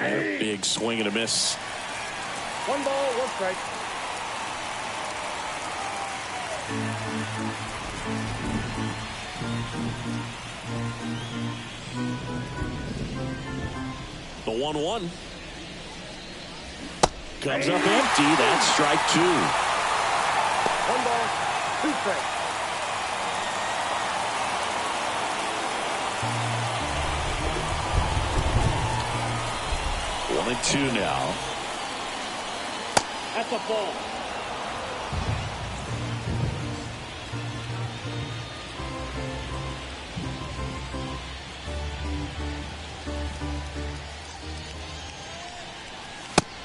A big swing and a miss. 1 ball, 1 strike. The 1-1 comes up empty. That's strike 2. 1 ball, 2 strikes. 1-2 now. That's a ball.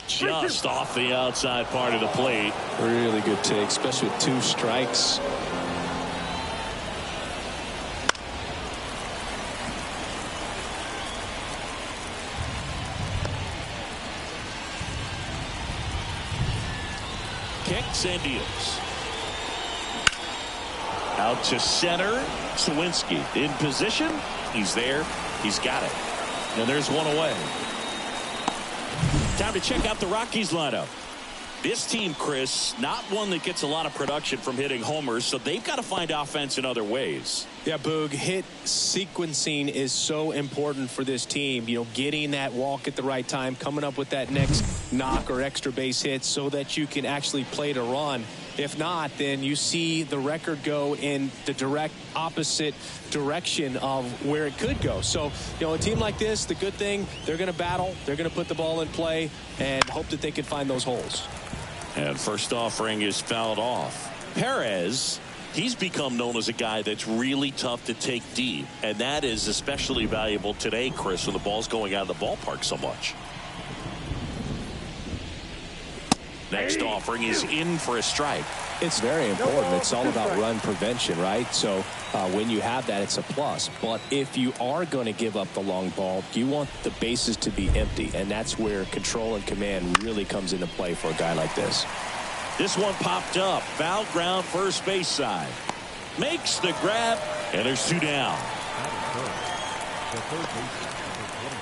Just off the outside part of the plate. Really good take, especially with 2 strikes. Kicks and deals. Out to center. Sawinski in position. He's there. He's got it. And there's one away. Time to check out the Rockies lineup. This team, Chris, not one that gets a lot of production from hitting homers, so they've got to find offense in other ways. Yeah, Boog, hit sequencing is so important for this team. You know, getting that walk at the right time, coming up with that next knock or extra base hit so that you can actually play to run. If not, then you see the record go in the direct opposite direction of where it could go. So, you know, a team like this, the good thing, they're going to battle, they're going to put the ball in play and hope that they can find those holes. And first offering is fouled off. Perez, he's become known as a guy that's really tough to take deep, and that is especially valuable today, Chris, when the ball's going out of the ballpark so much. Next offering is in for a strike. It's very important. It's all about run prevention, right? So when you have that, it's a plus. But if you are going to give up the long ball, you want the bases to be empty, and that's where control and command really comes into play for a guy like this. This one popped up. Foul ground, first base side. Makes the grab, and there's 2 down. The third baseman, number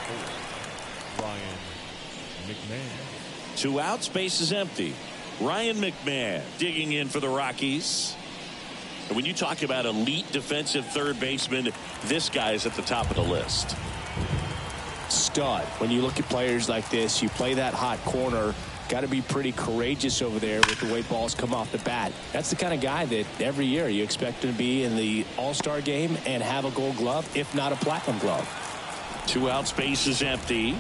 24, Ryan McMahon. 2 outs, base is empty. Ryan McMahon digging in for the Rockies. And when you talk about elite defensive third baseman, this guy is at the top of the list. Stud. When you look at players like this, you play that hot corner, got to be pretty courageous over there with the way balls come off the bat. That's the kind of guy that every year you expect him to be in the All-Star game and have a Gold Glove, if not a Platinum Glove. 2 outs, base is empty.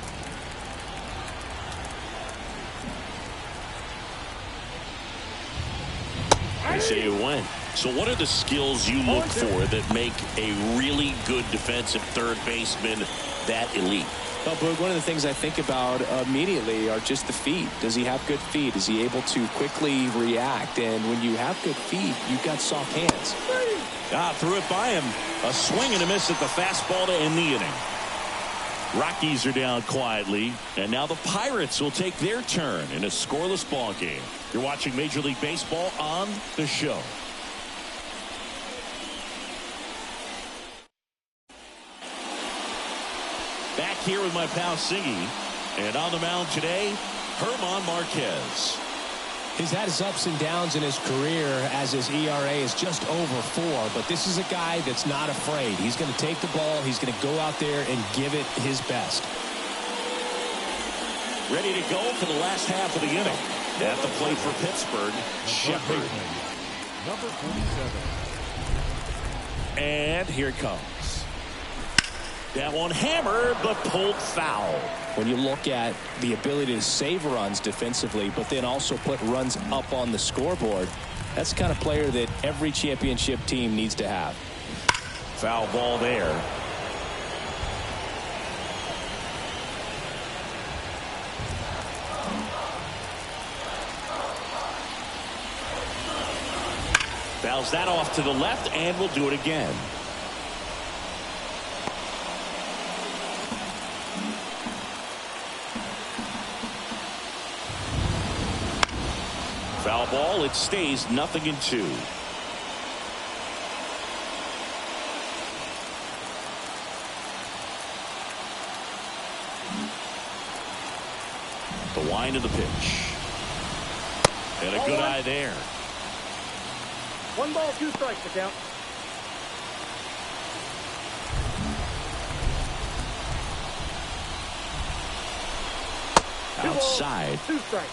I say you win. So what are the skills you look for that make a really good defensive third baseman that elite? Well, Boog, one of the things I think about immediately are just the feet. Does he have good feet? Is he able to quickly react? And when you have good feet, you've got soft hands. Threw it by him. A swing and a miss at the fastball to end the inning. Rockies are down quietly, and now the Pirates will take their turn in a scoreless ball game. You're watching Major League Baseball on the show. Back here with my pal Siggy, and on the mound today, Herman Marquez. He's had his ups and downs in his career as his ERA is just over 4, but this is a guy that's not afraid. He's going to take the ball. He's going to go out there and give it his best. Ready to go for the last half of the inning. At the plate for Pittsburgh, Shepard. Number 47. And here it comes. That one hammered, but pulled foul. When you look at the ability to save runs defensively, but then also put runs up on the scoreboard, that's the kind of player that every championship team needs to have. Foul ball there. Fouls that off to the left, and we'll do it again. Foul ball, it stays 0-2. line of the pitch. And a good eye there. 1 ball, 2 strikes to count. Outside. 2 strikes.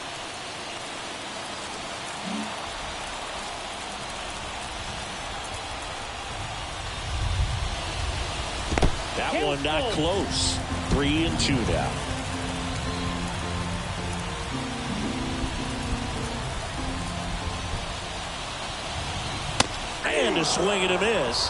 That one not close. 3-2 now. And a swing and a miss.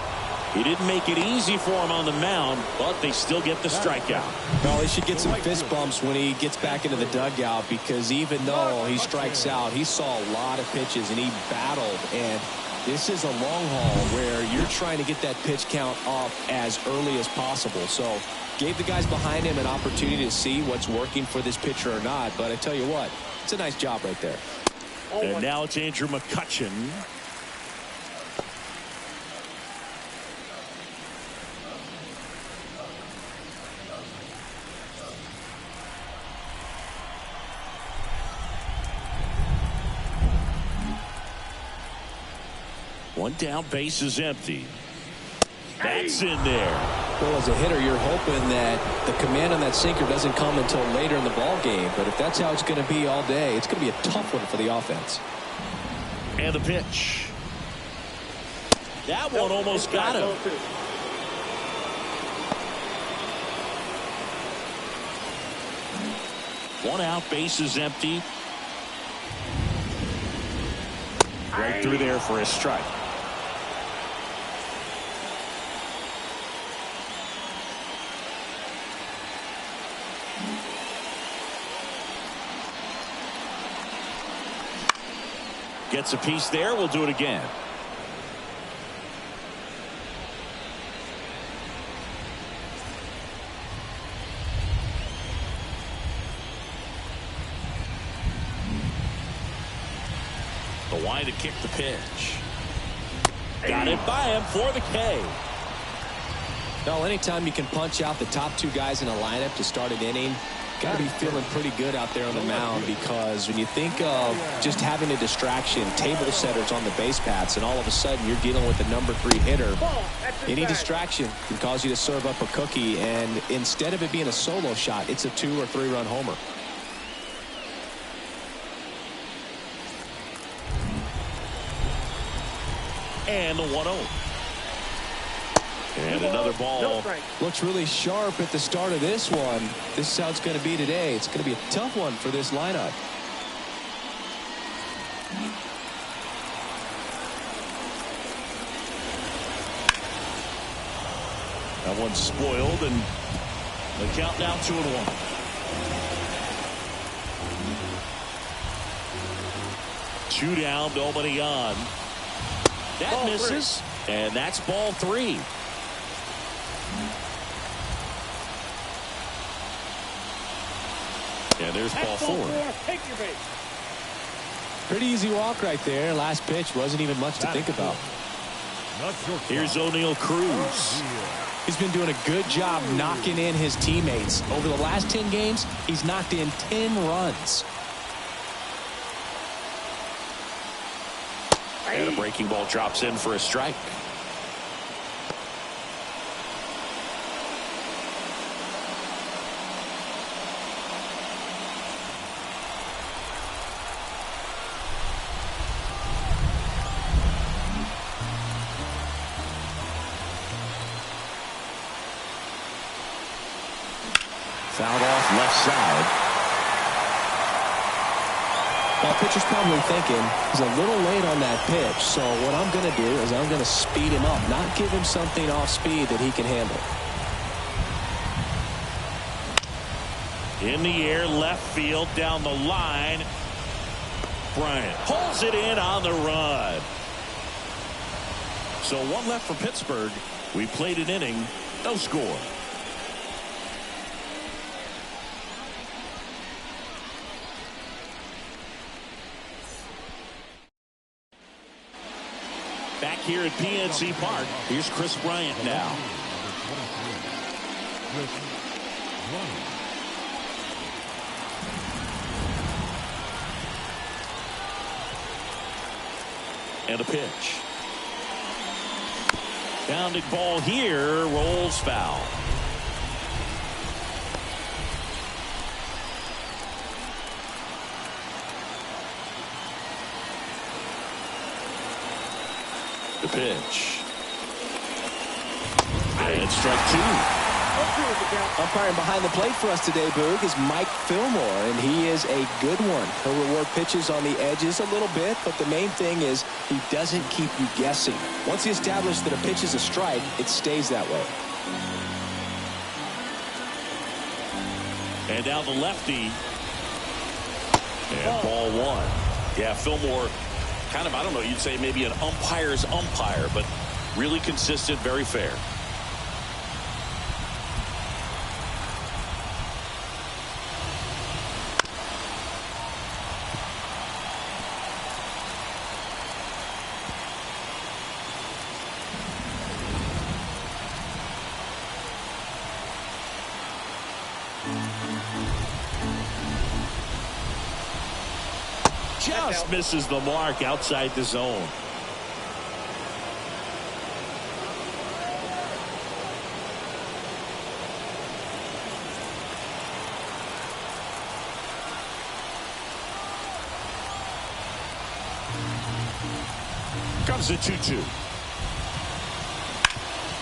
He didn't make it easy for him on the mound, but they still get the strikeout. Well, he should get some fist bumps when he gets back into the dugout, because even though he strikes out, he saw a lot of pitches and he battled. And this is a long haul where you're trying to get that pitch count up as early as possible. So gave the guys behind him an opportunity to see what's working for this pitcher or not. But I tell you what, it's a nice job right there. And now it's Andrew McCutchen. One down, base is empty. That's in there. Well, as a hitter, you're hoping that the command on that sinker doesn't come until later in the ball game. But if that's how it's going to be all day, it's going to be a tough one for the offense. And the pitch. That one almost got him. One out, base is empty. Right through there for a strike. Gets a piece there. We'll do it again. The wide to kick the pitch. Got it by him for the K. Well, anytime you can punch out the top 2 guys in a lineup to start an inning, got to be feeling pretty good out there on the mound, because when you think of just having a distraction, table setters on the base paths, and all of a sudden you're dealing with a number 3 hitter, any distraction can cause you to serve up a cookie, and instead of it being a solo shot, it's a 2 or 3 run homer. And the 1-0. And another ball. Looks really sharp at the start of this one. This is how it's going to be today. It's going to be a tough one for this lineup. That one's spoiled, and the count now 2-1. Two down, nobody on. That ball misses, 3. And that's ball 3. And there's ball 4. Take your base. Pretty easy walk right there. Last pitch wasn't even much to think about. Here's O'Neal Cruz. He's been doing a good job knocking in his teammates. Over the last 10 games, he's knocked in 10 runs. And a breaking ball drops in for a strike. Fouled off left side. Well, pitcher's probably thinking he's a little late on that pitch, so what I'm going to do is I'm going to speed him up, not give him something off speed that he can handle. In the air, left field, down the line. Bryant pulls it in on the run. So one left for Pittsburgh. We played an inning, no score. Back here at PNC Park, here's Chris Bryant now. And a pitch. Pounding ball here, rolls foul. The pitch. And strike two. Umpiring behind the plate for us today, Boog, is Mike Fillmore, and he is a good one. He'll reward pitches on the edges a little bit, but the main thing is he doesn't keep you guessing. Once he establishes that a pitch is a strike, it stays that way. And now the lefty. And ball one. Yeah, Fillmore, kind of, I don't know, you'd say maybe an umpire's umpire, but really consistent, very fair. Just misses the mark outside the zone. Comes the 2-2.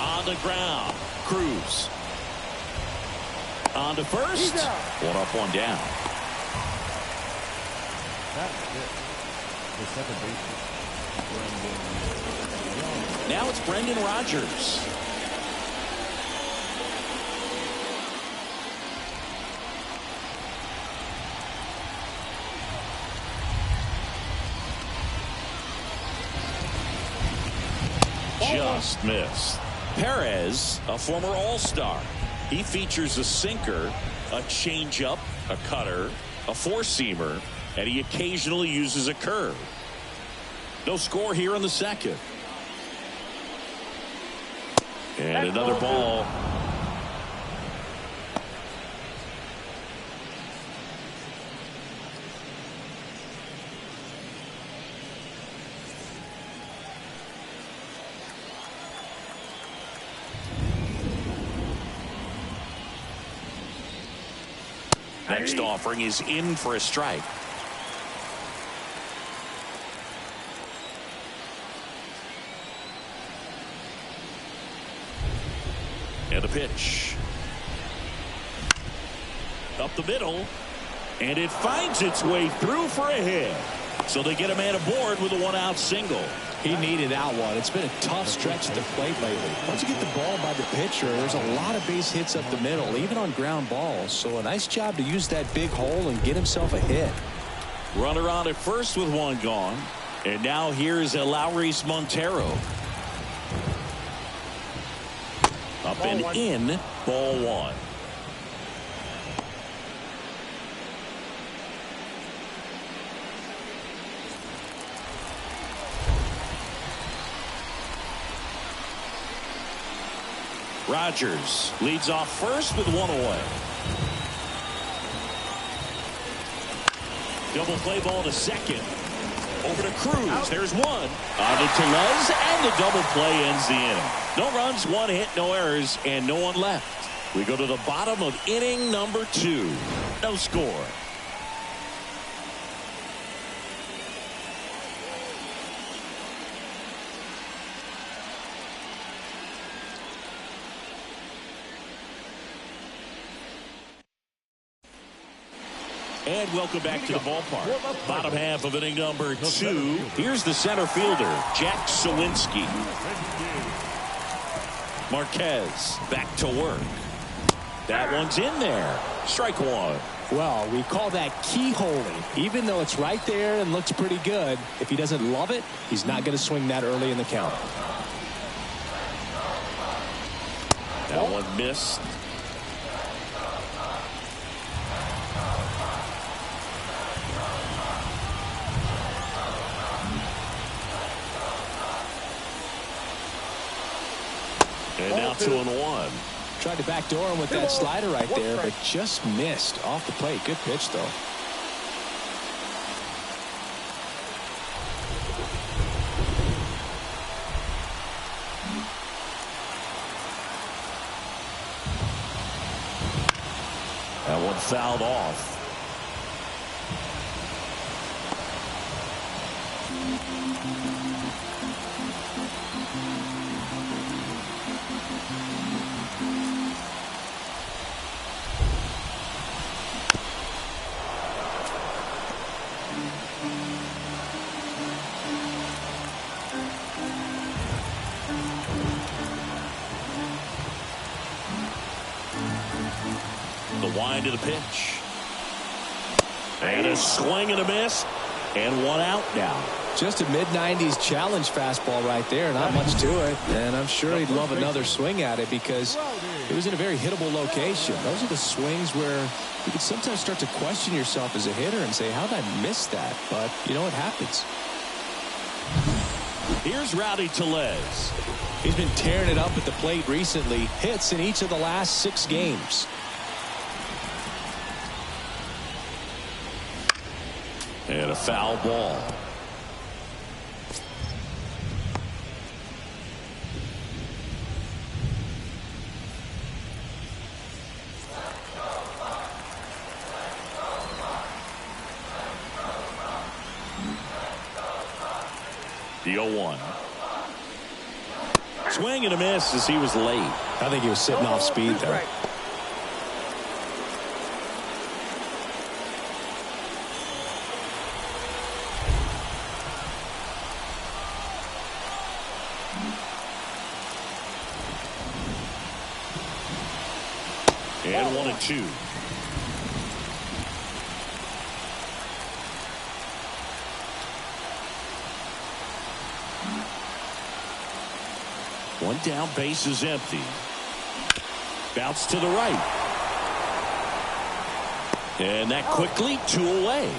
On the ground. Cruz. On to first. One up, one down. That's it. The second baseman. Now it's Brendan Rodgers. Just missed. Perez, a former All-Star. He features a sinker, a changeup, a cutter, a four-seamer, and he occasionally uses a curve. No score here in the second. And another ball. Next offering is in for a strike. And a pitch. Up the middle. And it finds its way through for a hit. So they get a man aboard with a one-out single. He needed out one. It's been a tough stretch at the plate lately. Once you get the ball by the pitcher, there's a lot of base hits up the middle, even on ground balls. So a nice job to use that big hole and get himself a hit. Runner on at first with one gone. And now here's Eleuris Montero. Up and in, ball one. Rodgers leads off first with one away. Double play ball to second. Over to Cruz. There's one. On to Tellez, and the double play ends the inning. No runs, one hit, no errors, and no one left. We go to the bottom of inning number 2. No score. And welcome back to the ballpark. Bottom half of inning number 2. Here's the center fielder, Jack Sawinski. Marquez back to work. That one's in there. Strike one. Well, we call that keyholing. Even though it's right there and looks pretty good, if he doesn't love it, he's not going to swing that early in the count. That one missed. And now 2-1. Tried to backdoor him with that slider right there, but just missed off the plate. Good pitch, though. fouled off. Wind of the pitch. And a swing and a miss. And one out now. Just a mid-90s challenge fastball right there. Not much to it. And I'm sure he'd love another swing at it because it was in a very hittable location. Those are the swings where you can sometimes start to question yourself as a hitter and say, how'd I miss that? But, you know, it happens. Here's Rowdy Tellez. He's been tearing it up at the plate recently. Hits in each of the last 6 games. And a foul ball. The 0-1. Swing and a miss as he was late. I think he was sitting off speed there. And 1-2. One down, base is empty. Bounce to the right. And that quickly 2 away.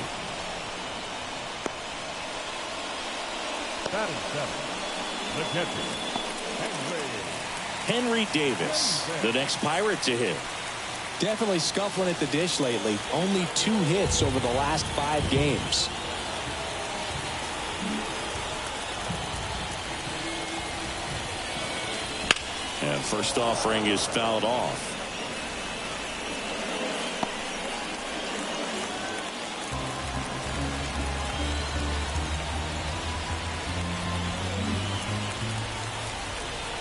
Batting 7. The catcher, Henry Davis, the next Pirate to hit. Definitely scuffling at the dish lately. Only 2 hits over the last 5 games. And first offering is fouled off.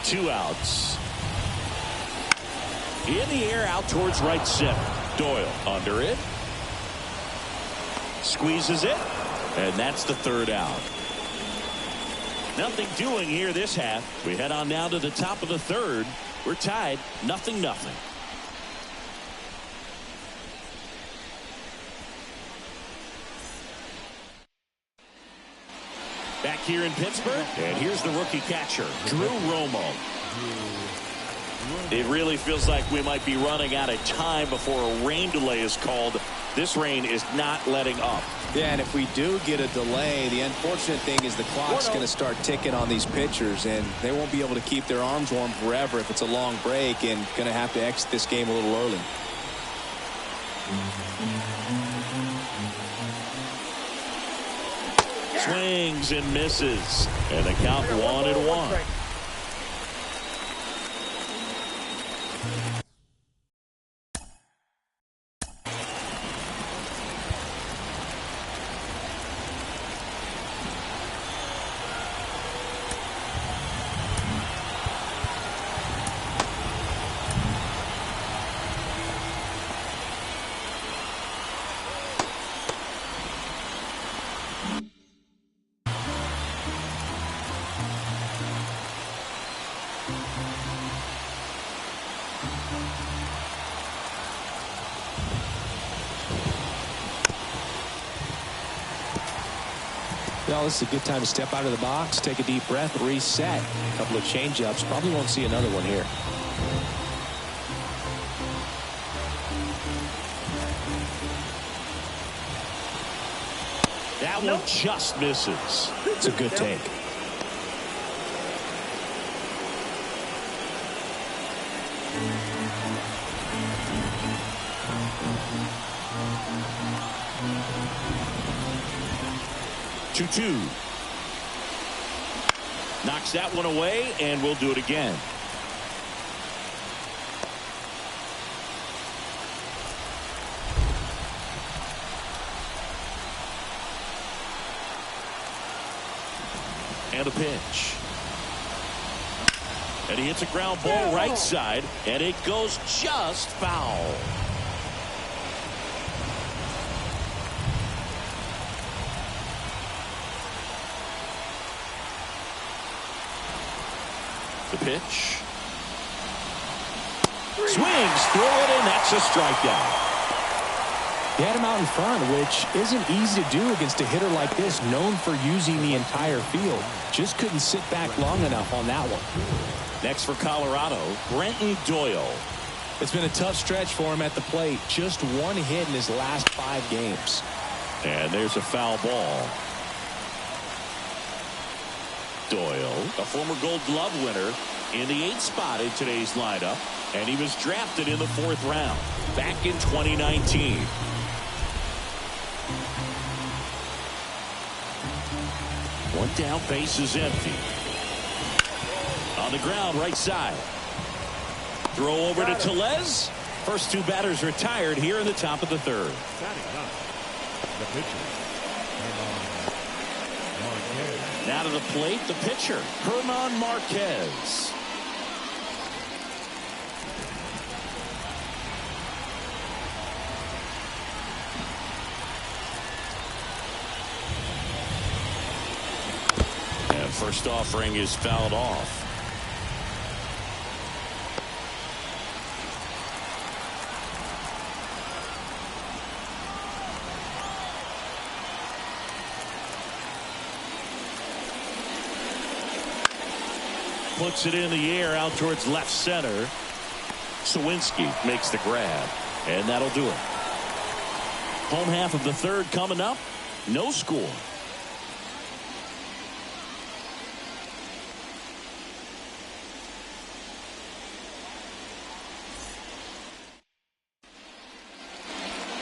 Two outs. In the air out towards right center. Doyle under it. Squeezes it. And that's the 3rd out. Nothing doing here this half. We head on down to the top of the 3rd. We're tied 0-0. Back here in Pittsburgh, and here's the rookie catcher, Drew Romo. It really feels like we might be running out of time before a rain delay is called. This rain is not letting up. Yeah, and if we do get a delay, the unfortunate thing is the clock's going to start ticking on these pitchers, and they won't be able to keep their arms warm forever if it's a long break, and going to have to exit this game a little early. Swings and misses, and the count 1-1. Well, this is a good time to step out of the box, take a deep breath, reset. A couple of change-ups. Probably won't see another one here. That one just misses. It's a good take. Two. Knocks that one away, and we'll do it again. And a pitch. And he hits a ground ball right side, and it goes just foul. The pitch. Swings through it, and that's a strikeout. He had him out in front, which isn't easy to do against a hitter like this, known for using the entire field. Just couldn't sit back long enough on that one. Next for Colorado, Brenton Doyle. It's been a tough stretch for him at the plate. Just one hit in his last 5 games. And there's a foul ball. Doyle, a former Gold Glove winner, in the 8th spot in today's lineup, and he was drafted in the 4th round back in 2019. One down, base is empty. On the ground, right side. Throw over to Tellez. First 2 batters retired here in the top of the 3rd. The pitcher. Now to the plate, the pitcher, Herman Marquez. And first offering is fouled off. Puts it in the air out towards left center. Sawinski makes the grab, and that'll do it. Home half of the 3rd coming up. No score.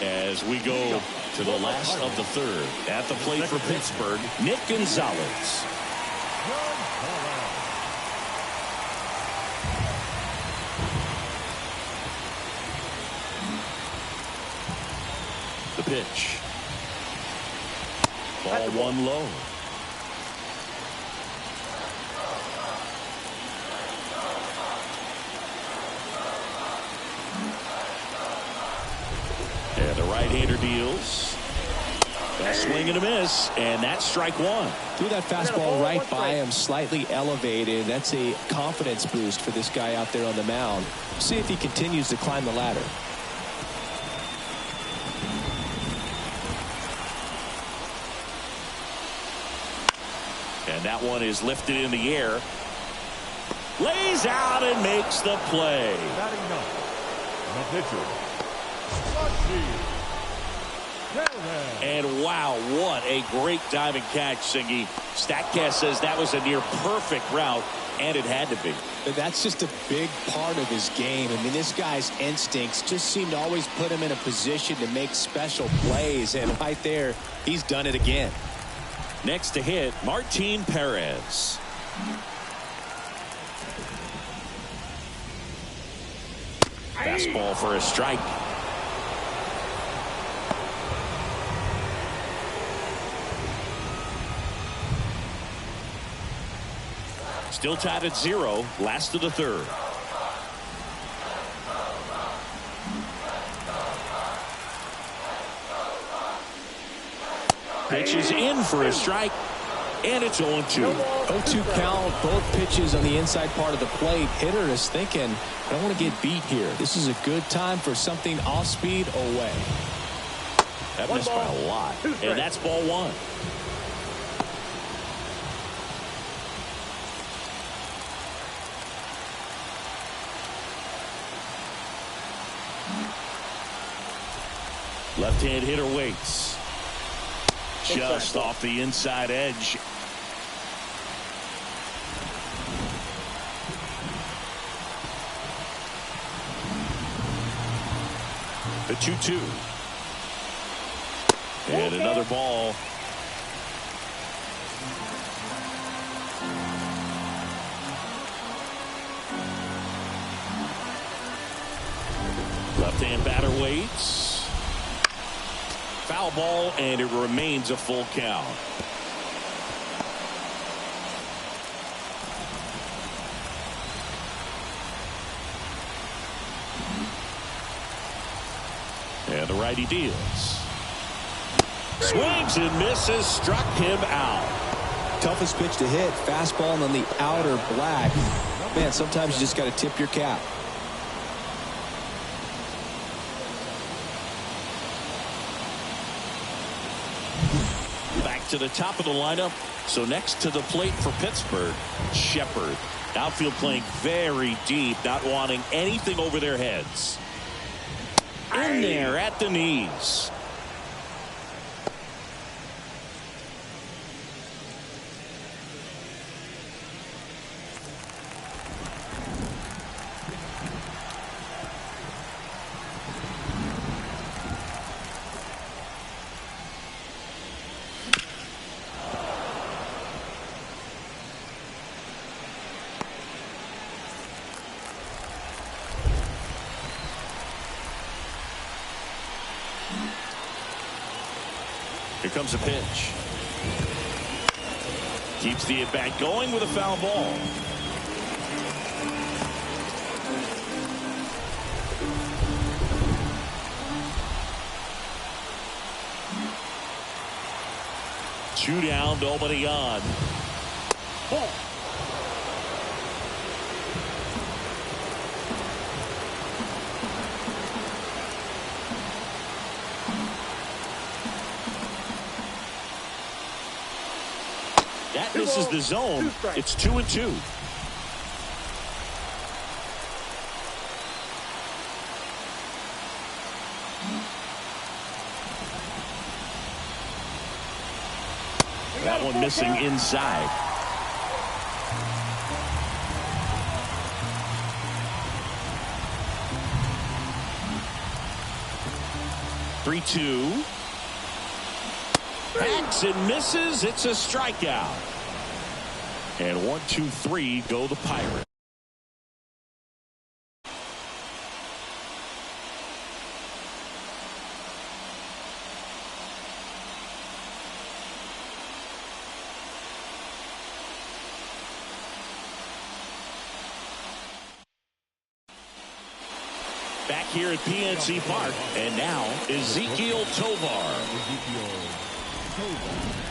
As we go to the last of the 3rd, at the plate for Pittsburgh, Nick Gonzalez. The pitch. Ball 1 low. And the right-hander deals. A swing and a miss, and that's strike 1. Threw that fastball right by him, slightly elevated. That's a confidence boost for this guy out there on the mound. See if he continues to climb the ladder. And that one is lifted in the air. Lays out and makes the play. Batting ninth, the pitcher. And wow, what a great diving catch, Singy. Statcast says that was a near perfect route, and it had to be. That's just a big part of his game. I mean, this guy's instincts just seem to always put him in a position to make special plays, and right there, he's done it again. Next to hit, Martin Perez. Fastball for a strike. Still tied at 0, last of the 3rd. Pitch is in for a strike, and it's 0-2. 0-2 count, both pitches on the inside part of the plate. Hitter is thinking, I don't want to get beat here. This is a good time for something off speed away. That missed by a lot, and that's ball 1. Left-hand hitter waits. Just off the inside edge. The 2-2. And another ball. Left-hand batter waits. Foul ball, and it remains a full count. And the righty deals. Swings and misses. Struck him out. Toughest pitch to hit. Fastball on the outer black. Man, sometimes you just got to tip your cap. Back to the top of the lineup. So next to the plate for Pittsburgh, Shepard. Outfield playing very deep, not wanting anything over their heads. In there at the knees. Here comes a pitch. Keeps the at-bat going with a foul ball. Two down, nobody on. Ball. That misses the zone. It's 2-2. That one missing inside. Three-two. Hacks and misses. It's a strikeout. And 1-2-3 go the Pirates. Back here at PNC Park, and now Ezequiel Tovar.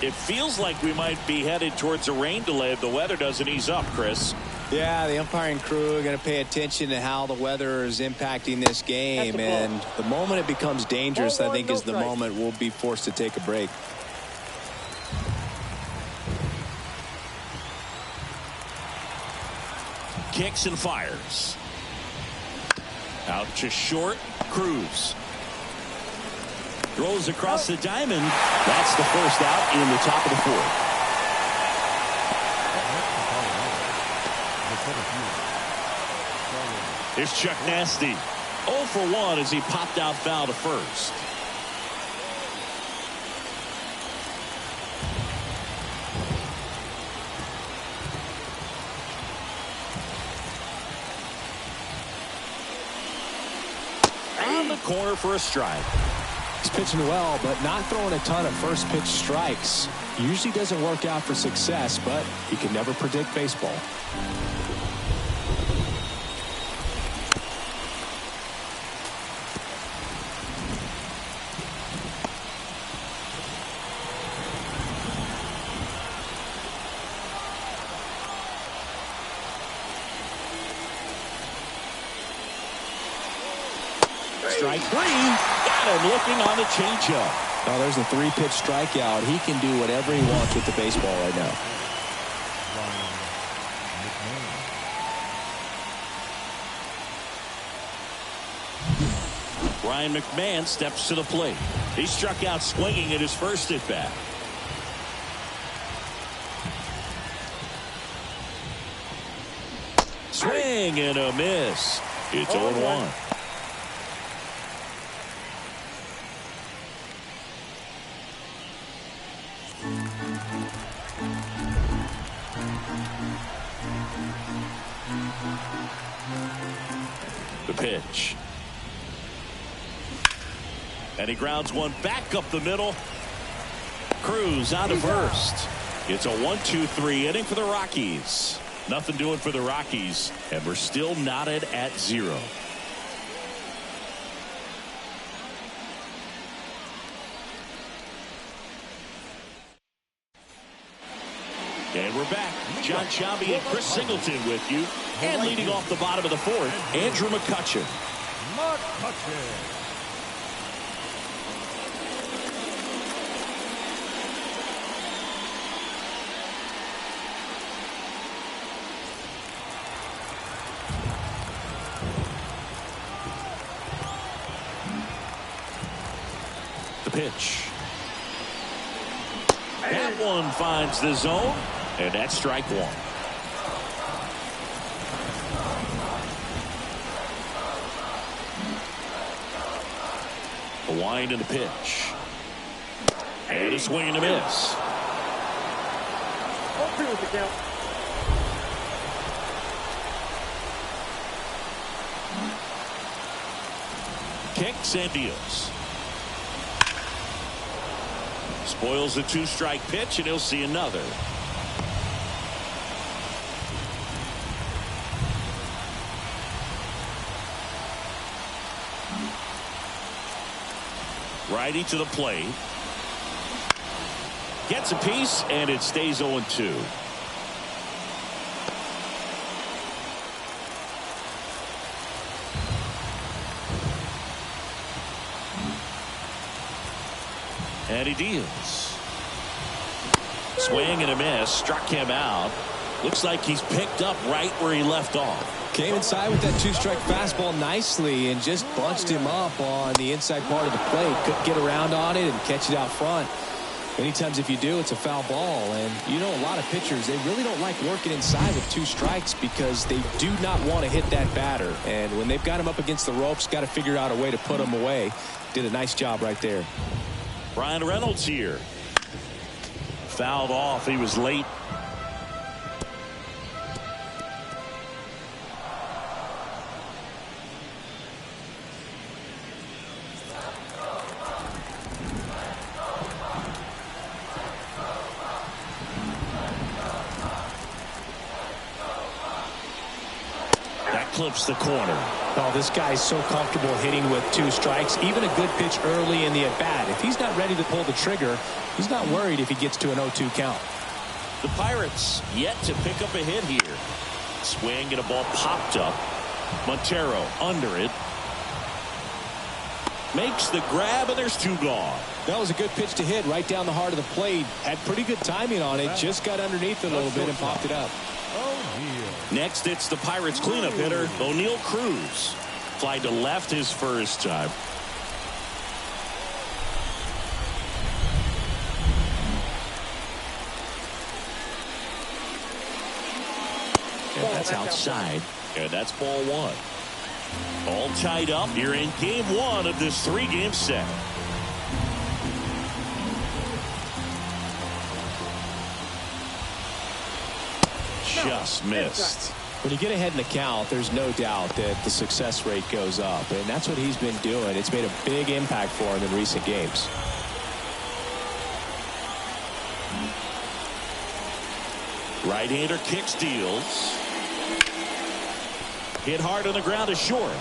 It feels like we might be headed towards a rain delay if the weather doesn't ease up, Chris. Yeah, the umpiring crew are going to pay attention to how the weather is impacting this game, and the moment it becomes dangerous, I think, is the moment we'll be forced to take a break. Kicks and fires. Out to short. Cruz throws across the diamond. That's the first out in the top of the fourth. Here's Chuck Nasty. 0 for 1 as he popped out foul to first. On the corner for a strike. He's pitching well, but not throwing a ton of first pitch strikes. Usually doesn't work out for success, but you can never predict baseball. Strike three. Got him looking on the changeup. Now there's a 3-pitch strikeout. He can do whatever he wants with the baseball right now. Ryan McMahon steps to the plate. He struck out swinging at his first at bat. Swing and a miss. It's 0-1. The pitch. And he grounds one back up the middle. Cruz out of first. It's a 1-2-3 inning for the Rockies. Nothing doing for the Rockies, and we're still knotted at 0. And we're back. John Sciambi and Chris Singleton with you. And leading off the bottom of the fourth, Andrew McCutchen. The pitch. That one finds the zone, and that's strike one. A wind and a pitch. And a swing and a miss. 0-2 with the count. Kicks and deals. Spoils the two-strike pitch, and he'll see another. Righty to the plate. Gets a piece, and it stays 0-2. And he deals. Swing and a miss. Struck him out. Looks like he's picked up right where he left off. Came inside with that two-strike fastball nicely and just bunched him up on the inside part of the plate. Couldn't get around on it and catch it out front. Many times if you do, it's a foul ball. And you know, a lot of pitchers, they really don't like working inside with two strikes because they do not want to hit that batter. And when they've got him up against the ropes, got to figure out a way to put him away. Did a nice job right there. Brian Reynolds here. Fouled off. He was late. That clips the corner. Oh, this guy's so comfortable hitting with two strikes. Even a good pitch early in the at-bat. If he's not ready to pull the trigger, he's not worried if he gets to an 0-2 count. The Pirates yet to pick up a hit here. Swing and a ball popped up. Montero under it. Makes the grab, and there's two gone. That was a good pitch to hit right down the heart of the plate. Had pretty good timing on it. Just got underneath it a little bit and popped it up. Next, it's the Pirates cleanup hitter, O'Neal Cruz. Fly to left his first time. And that's outside. And that's ball one. All tied up here in game one of this three-game set. Just missed. When you get ahead in the count, there's no doubt that the success rate goes up, and that's what he's been doing. It's made a big impact for him in recent games. Right-hander kicks, deals. Hit hard on the ground is short.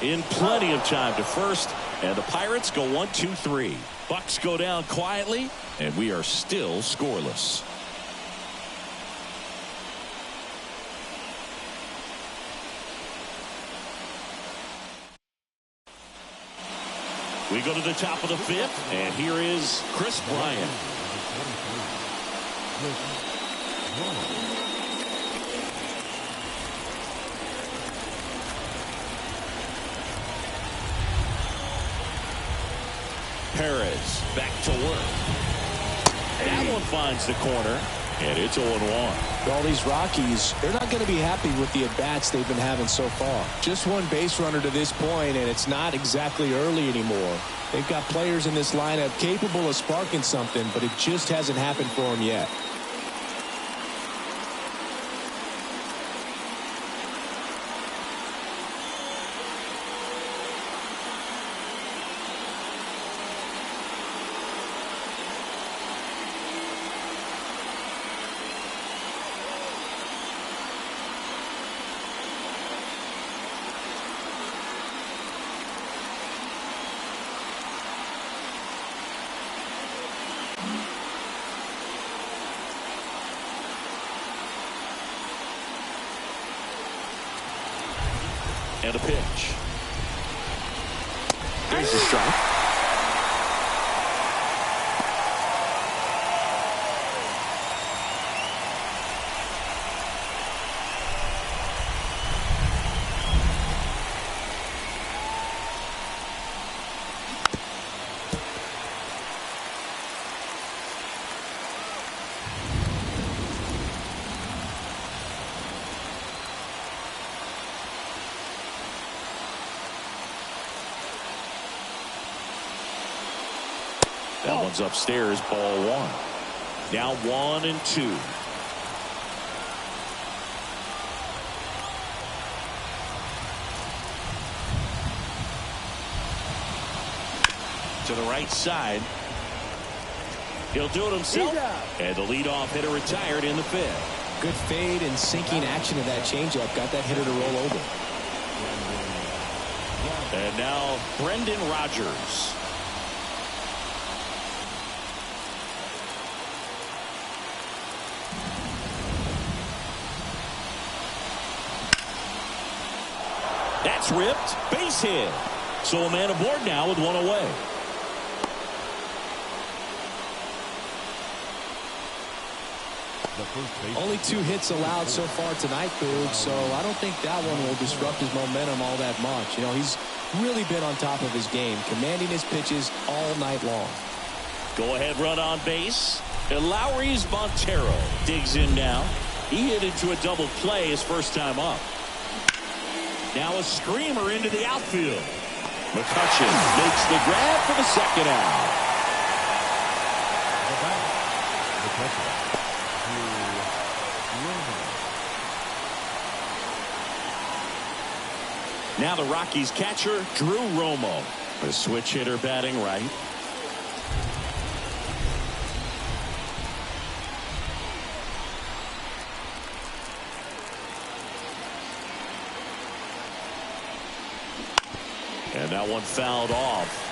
In plenty of time to first, and the Pirates go 1-2-3. Bucks go down quietly, and we are still scoreless. We go to the top of the fifth, and here is Chris Bryant. Perez back to work. That one finds the corner, and it's 0-1. All these Rockies, they're not going to be happy with the at-bats they've been having so far. Just one base runner to this point, and it's not exactly early anymore. They've got players in this lineup capable of sparking something, but it just hasn't happened for them yet. And a pitch. There's the strike. That one's upstairs, ball one. Now 1-2. To the right side. He'll do it himself. And the leadoff hitter retired in the fifth. Good fade and sinking action of that changeup. Got that hitter to roll over. And now Brendan Rodgers. That's ripped. Base hit. So a man aboard now with one away. Only 2 hits allowed so far tonight, Boog, so I don't think that one will disrupt his momentum all that much. You know, he's really been on top of his game, commanding his pitches all night long. Go ahead run on base. And Lowry's Montero digs in now. He hit into a double play his first time up. Now a screamer into the outfield. McCutchen makes the grab for the second out. Now the Rockies catcher, Drew Romo. A switch hitter batting right. And that one fouled off.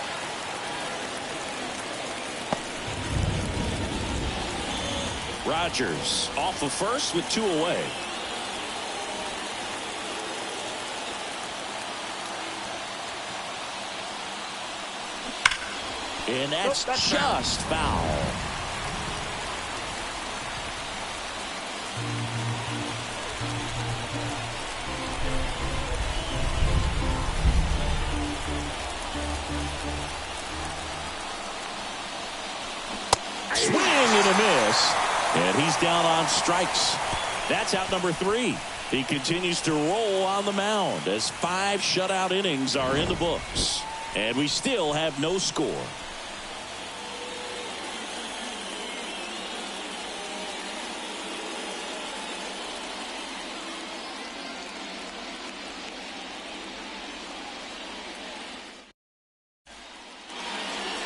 Rodgers off of first with 2 away. And that's just foul. Swing and a miss. And he's down on strikes. That's out number 3. He continues to roll on the mound as 5 shutout innings are in the books. And we still have no score.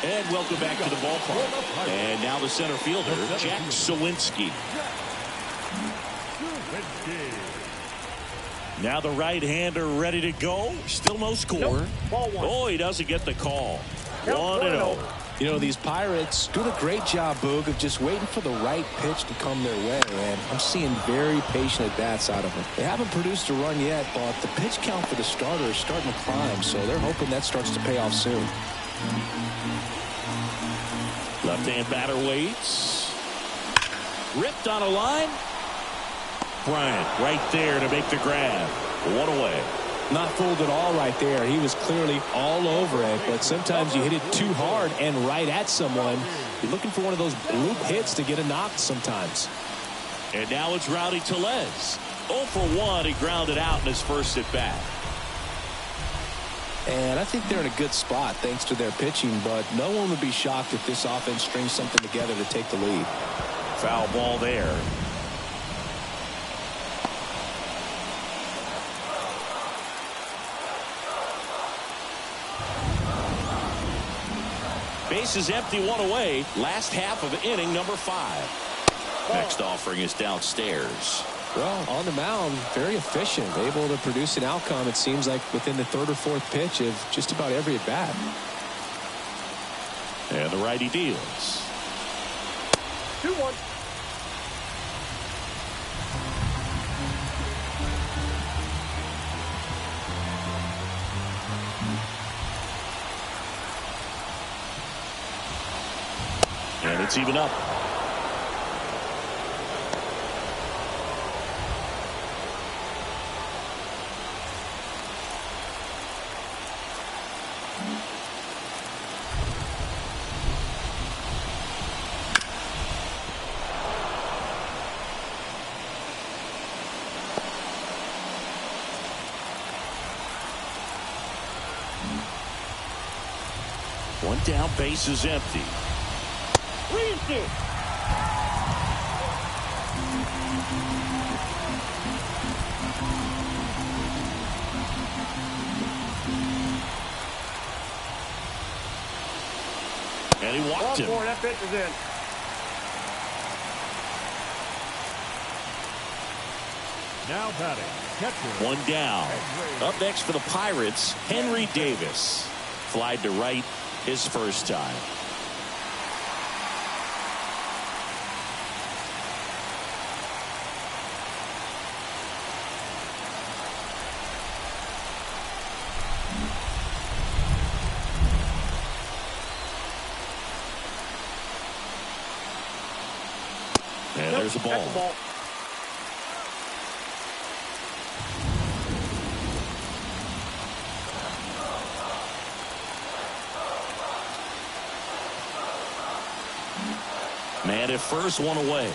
And welcome back to the ballpark. And now the center fielder, Jack Sawinski. Now the right-hander ready to go. Still no score. Oh, he doesn't get the call. 1-0. You know, these Pirates doing a great job, Boog, of just waiting for the right pitch to come their way. And I'm seeing very patient at-bats out of them. They haven't produced a run yet, but the pitch count for the starter is starting to climb. So they're hoping that starts to pay off soon. Left-hand batter waits. Ripped on a line. Bryant right there to make the grab. 1 away. Not fooled at all right there. He was clearly all over it, but sometimes you hit it too hard and right at someone. You're looking for one of those bloop hits to get a knock sometimes. And now it's Rowdy Tellez. 0 for 1. He grounded out in his first at bat. And I think they're in a good spot thanks to their pitching, but no one would be shocked if this offense strings something together to take the lead. Foul ball there. Base is empty, 1 away. Last half of inning number 5. Next offering is downstairs. Well, on the mound, very efficient, able to produce an outcome, it seems like, within the 3rd or 4th pitch of just about every at-bat. And the righty deals. 2-1. It's even up. One down, base is empty. And he walked him. That pitch is in. Now batting, catcher. One down. Up next for the Pirates, Henry Davis. Flied to right his first time. And there's a ball. That's a ball. Man at first, one away.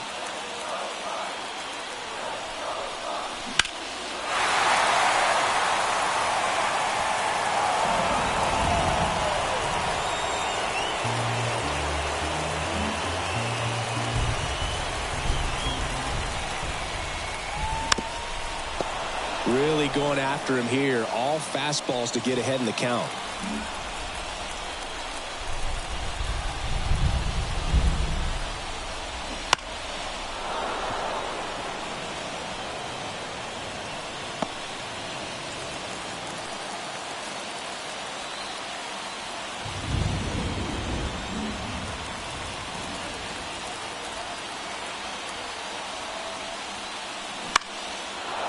Really going after him here. All fastballs to get ahead in the count.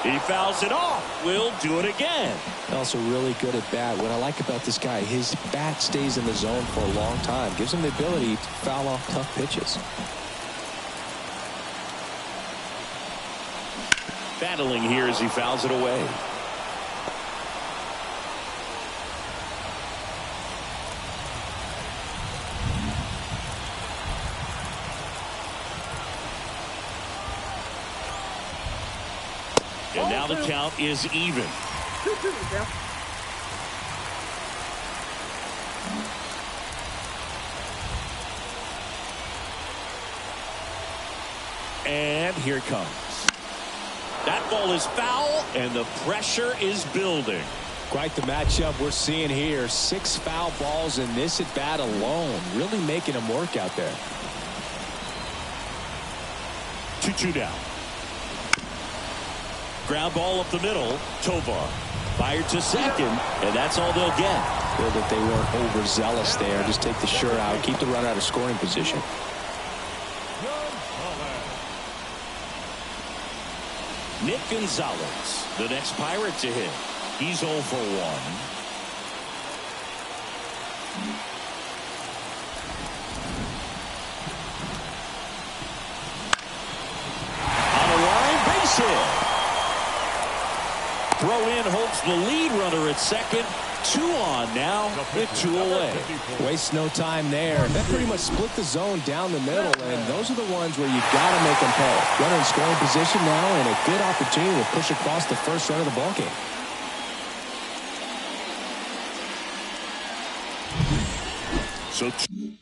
He fouls it off. Will do it again. Also really good at bat. What I like about this guy, his bat stays in the zone for a long time. Gives him the ability to foul off tough pitches. Battling here as he fouls it away. And now the count is even. 2-2 count. And here it comes. That ball is foul, and the pressure is building. Quite the matchup we're seeing here. 6 foul balls in this at bat alone. Really making him work out there. 2-2 down. Ground ball up the middle. Tovar fired to second, and that's all they'll get. Good that they weren't overzealous there. Just take the shirt out, keep the runner out of scoring position. Nick Gonzalez, the next Pirate to hit. He's 0 for 1. On the line, base hit. Throw in holds the lead runner at second. 2 on now with 2 away. Waste no time there. That pretty much split the zone down the middle, and those are the ones where you've got to make them pay. Runner in scoring position now, and a good opportunity to push across the first run of the ballgame. So 2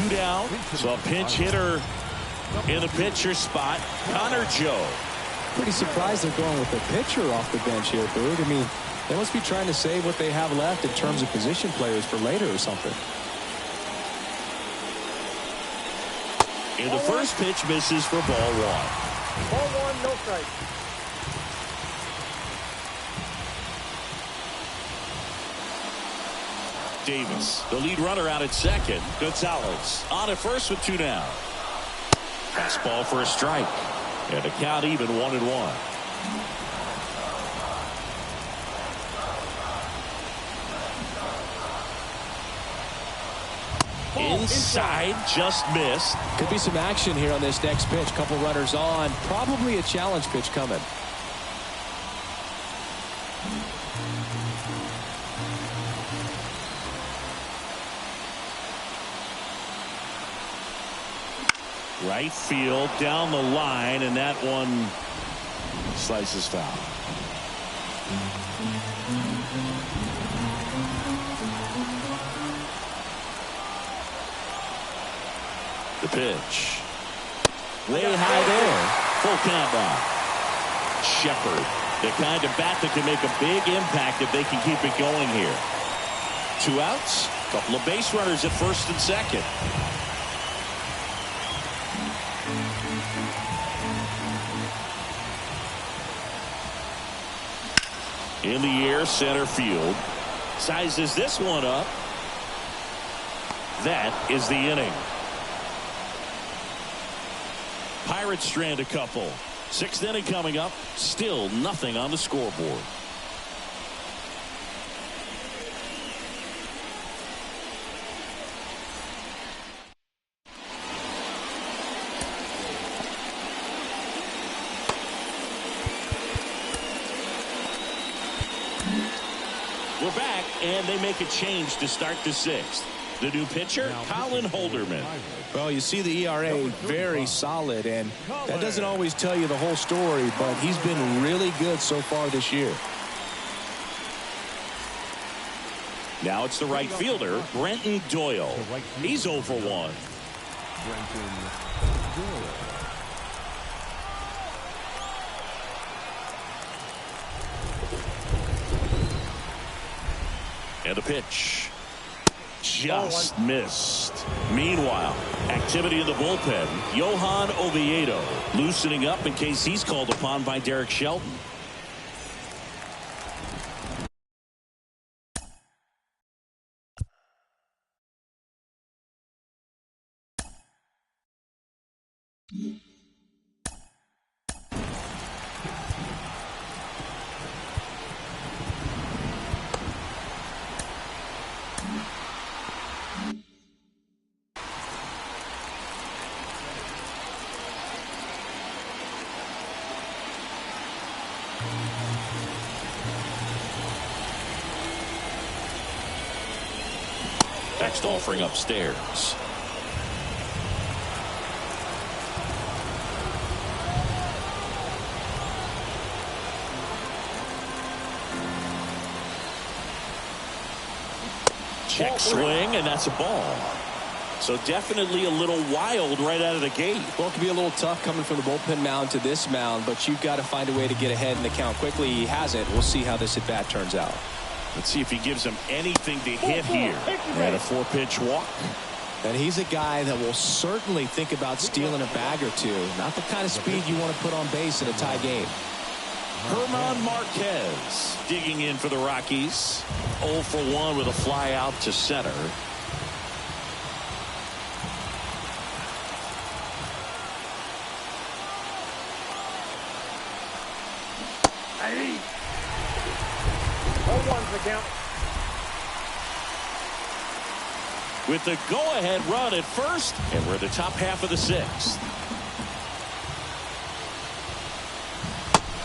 down. So a pinch hitter in the pitcher spot, Connor Joe. Pretty surprised they're going with the pitcher off the bench here, Boog. I mean, they must be trying to save what they have left in terms of position players for later or something. And the first pitch misses for ball 1. Ball 1, no strike. Davis, the lead runner, out at second. Gonzalez on at first with 2 down. Fastball for a strike. And the count even 1-1. Inside, just missed. Could be some action here on this next pitch. Couple runners on. Probably a challenge pitch coming. Right field, down the line, and that one slices foul. The pitch. Way high there. Full count now. Shepard, the kind of bat that can make a big impact if they can keep it going here. 2 outs, couple of base runners at first and second. In the air, center field. Sizes this one up. That is the inning. Pirates strand a couple. 6th inning coming up. Still nothing on the scoreboard. We're back, and they make a change to start the 6th. The new pitcher, Colin Holderman. Well, you see the ERA very solid, and that doesn't always tell you the whole story, but he's been really good so far this year. Now it's the right fielder, Brenton Doyle. He's 0 for 1. Brenton Doyle. And a pitch. Just missed. Meanwhile, activity in the bullpen. Johan Oviedo loosening up in case he's called upon by Derek Shelton. Next offering upstairs. Check swing, and that's a ball. So definitely a little wild right out of the gate. Well, it can be a little tough coming from the bullpen mound to this mound, but you've got to find a way to get ahead in the count quickly. He hasn't. We'll see how this at bat turns out. Let's see if he gives him anything to hit here. And a 4-pitch walk. And he's a guy that will certainly think about stealing a bag or two. Not the kind of speed you want to put on base in a tie game. Herman Marquez digging in for the Rockies. 0 for 1 with a fly out to center. Hey. 0-1's the count. With the go-ahead run at first, and we're at the top half of the 6th.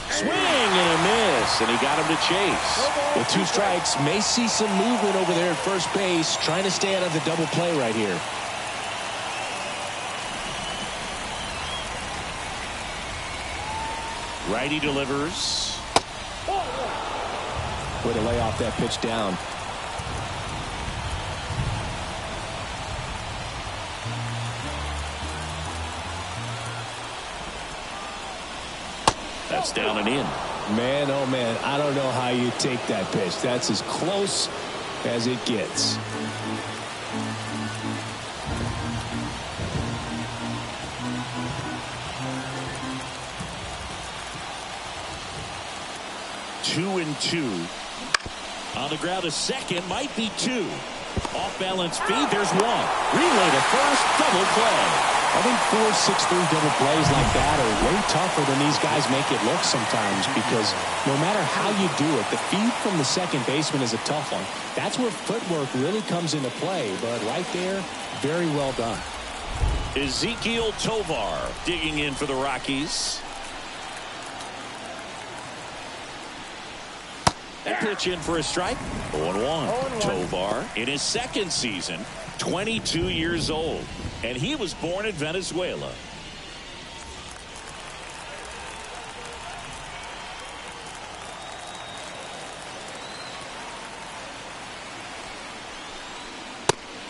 Swing and a miss, and he got him to chase. With 2 strikes, may see some movement over there at first base, trying to stay out of the double play right here. Righty delivers. Way to lay off that pitch down. That's down and in. Man, oh man, I don't know how you take that pitch. That's as close as it gets. Two and two. On the ground, a second, might be 2. Off-balance feed. There's one. Relay to first. Double play. I think 4-6-3 double plays like that are way tougher than these guys make it look sometimes, because no matter how you do it, the feed from the second baseman is a tough one. That's where footwork really comes into play. But right there, very well done. Ezekiel Tovar digging in for the Rockies. That pitch in for a strike. 0-1. Tovar in his second season, 22 years old, and he was born in Venezuela.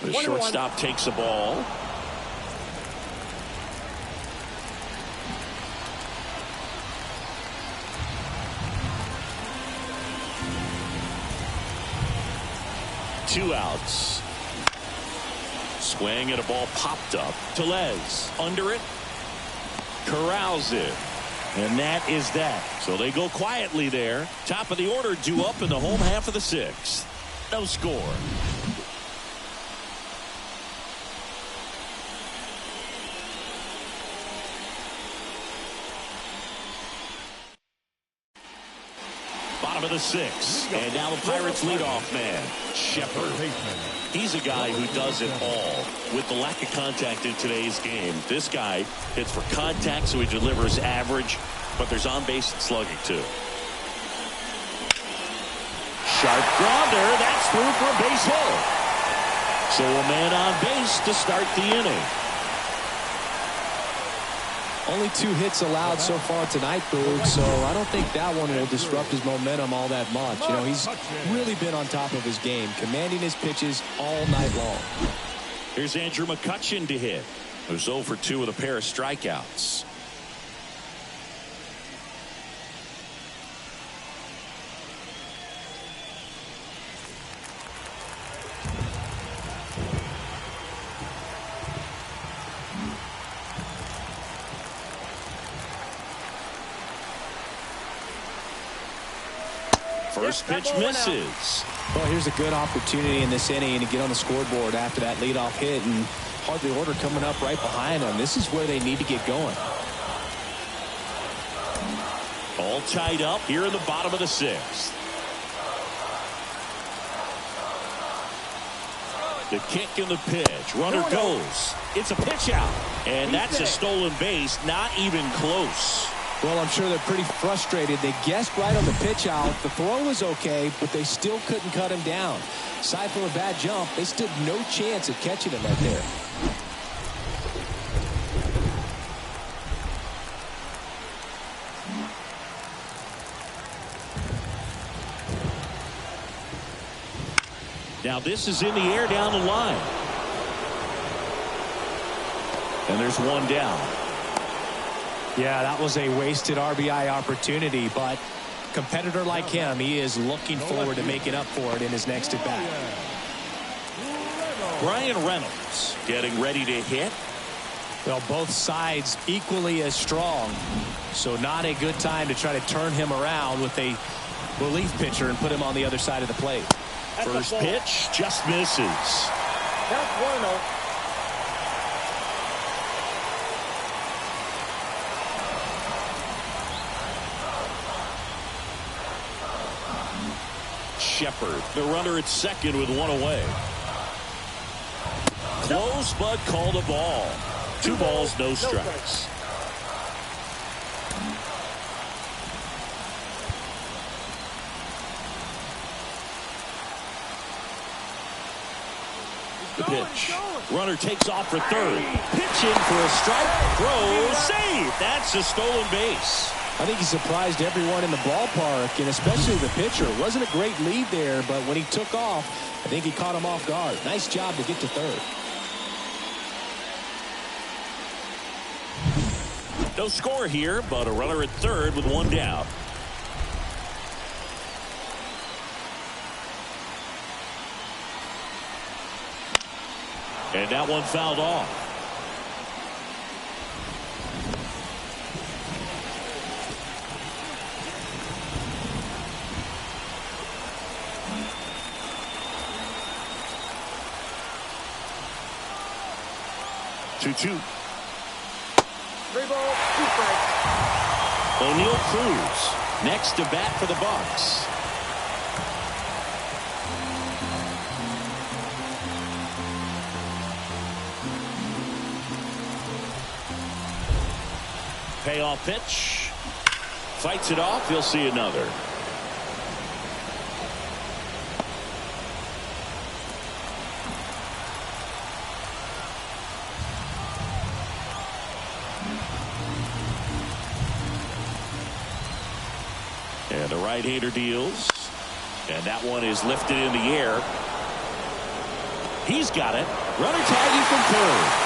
The shortstop takes the ball. Two outs. Swing and a ball popped up. Tellez under it. Corrals it. And that is that. So they go quietly there. Top of the order due up in the home half of the sixth. No score. Bottom of the sixth. And now the Pirates leadoff man, Shepard. He's a guy who does it all. With the lack of contact in today's game, this guy hits for contact, so he delivers average, but there's on-base and slugging too. Sharp grounder. That's through for a base hit. So a man on base to start the inning. Only 2 hits allowed so far tonight, Boog, so I don't think that one will disrupt his momentum all that much. You know, he's really been on top of his game, commanding his pitches all night long. Here's Andrew McCutchen to hit, who's 0 for 2 with a pair of strikeouts. First pitch misses. Well, here's a good opportunity in this inning to get on the scoreboard after that leadoff hit, and hardly order coming up right behind them. This is where they need to get going. All tied up here in the bottom of the sixth. The kick and the pitch. Runner goes. It's a pitch out. And that's a stolen base. Not even close. Well, I'm sure they're pretty frustrated. They guessed right on the pitch out. The throw was okay, but they still couldn't cut him down. Aside from a bad jump, they stood no chance at catching him right there. Now this is in the air down the line. And there's one down. Yeah, that was a wasted RBI opportunity, but a competitor like him, he is looking forward to making up for it in his next at-bat. Brian Reynolds getting ready to hit. Well, both sides equally as strong, so not a good time to try to turn him around with a relief pitcher and put him on the other side of the plate. First pitch just misses. That's 1-0. Shepard, the runner at second with one away. Close, but called a ball. 2 balls, no strikes. The pitch. Runner takes off for third. Pitch in for a strike. Throw, save. That's a stolen base. I think he surprised everyone in the ballpark, and especially the pitcher. It wasn't a great lead there, but when he took off, I think he caught him off guard. Nice job to get to third. No score here, but a runner at third with one down. And that one fouled off. 2-2. 3 balls, 2 strikes. O'Neal Cruz next to bat for the Bucks. Payoff pitch. Fights it off. He'll see another. And the right-hander deals. And that one is lifted in the air. He's got it. Runner tagging from third.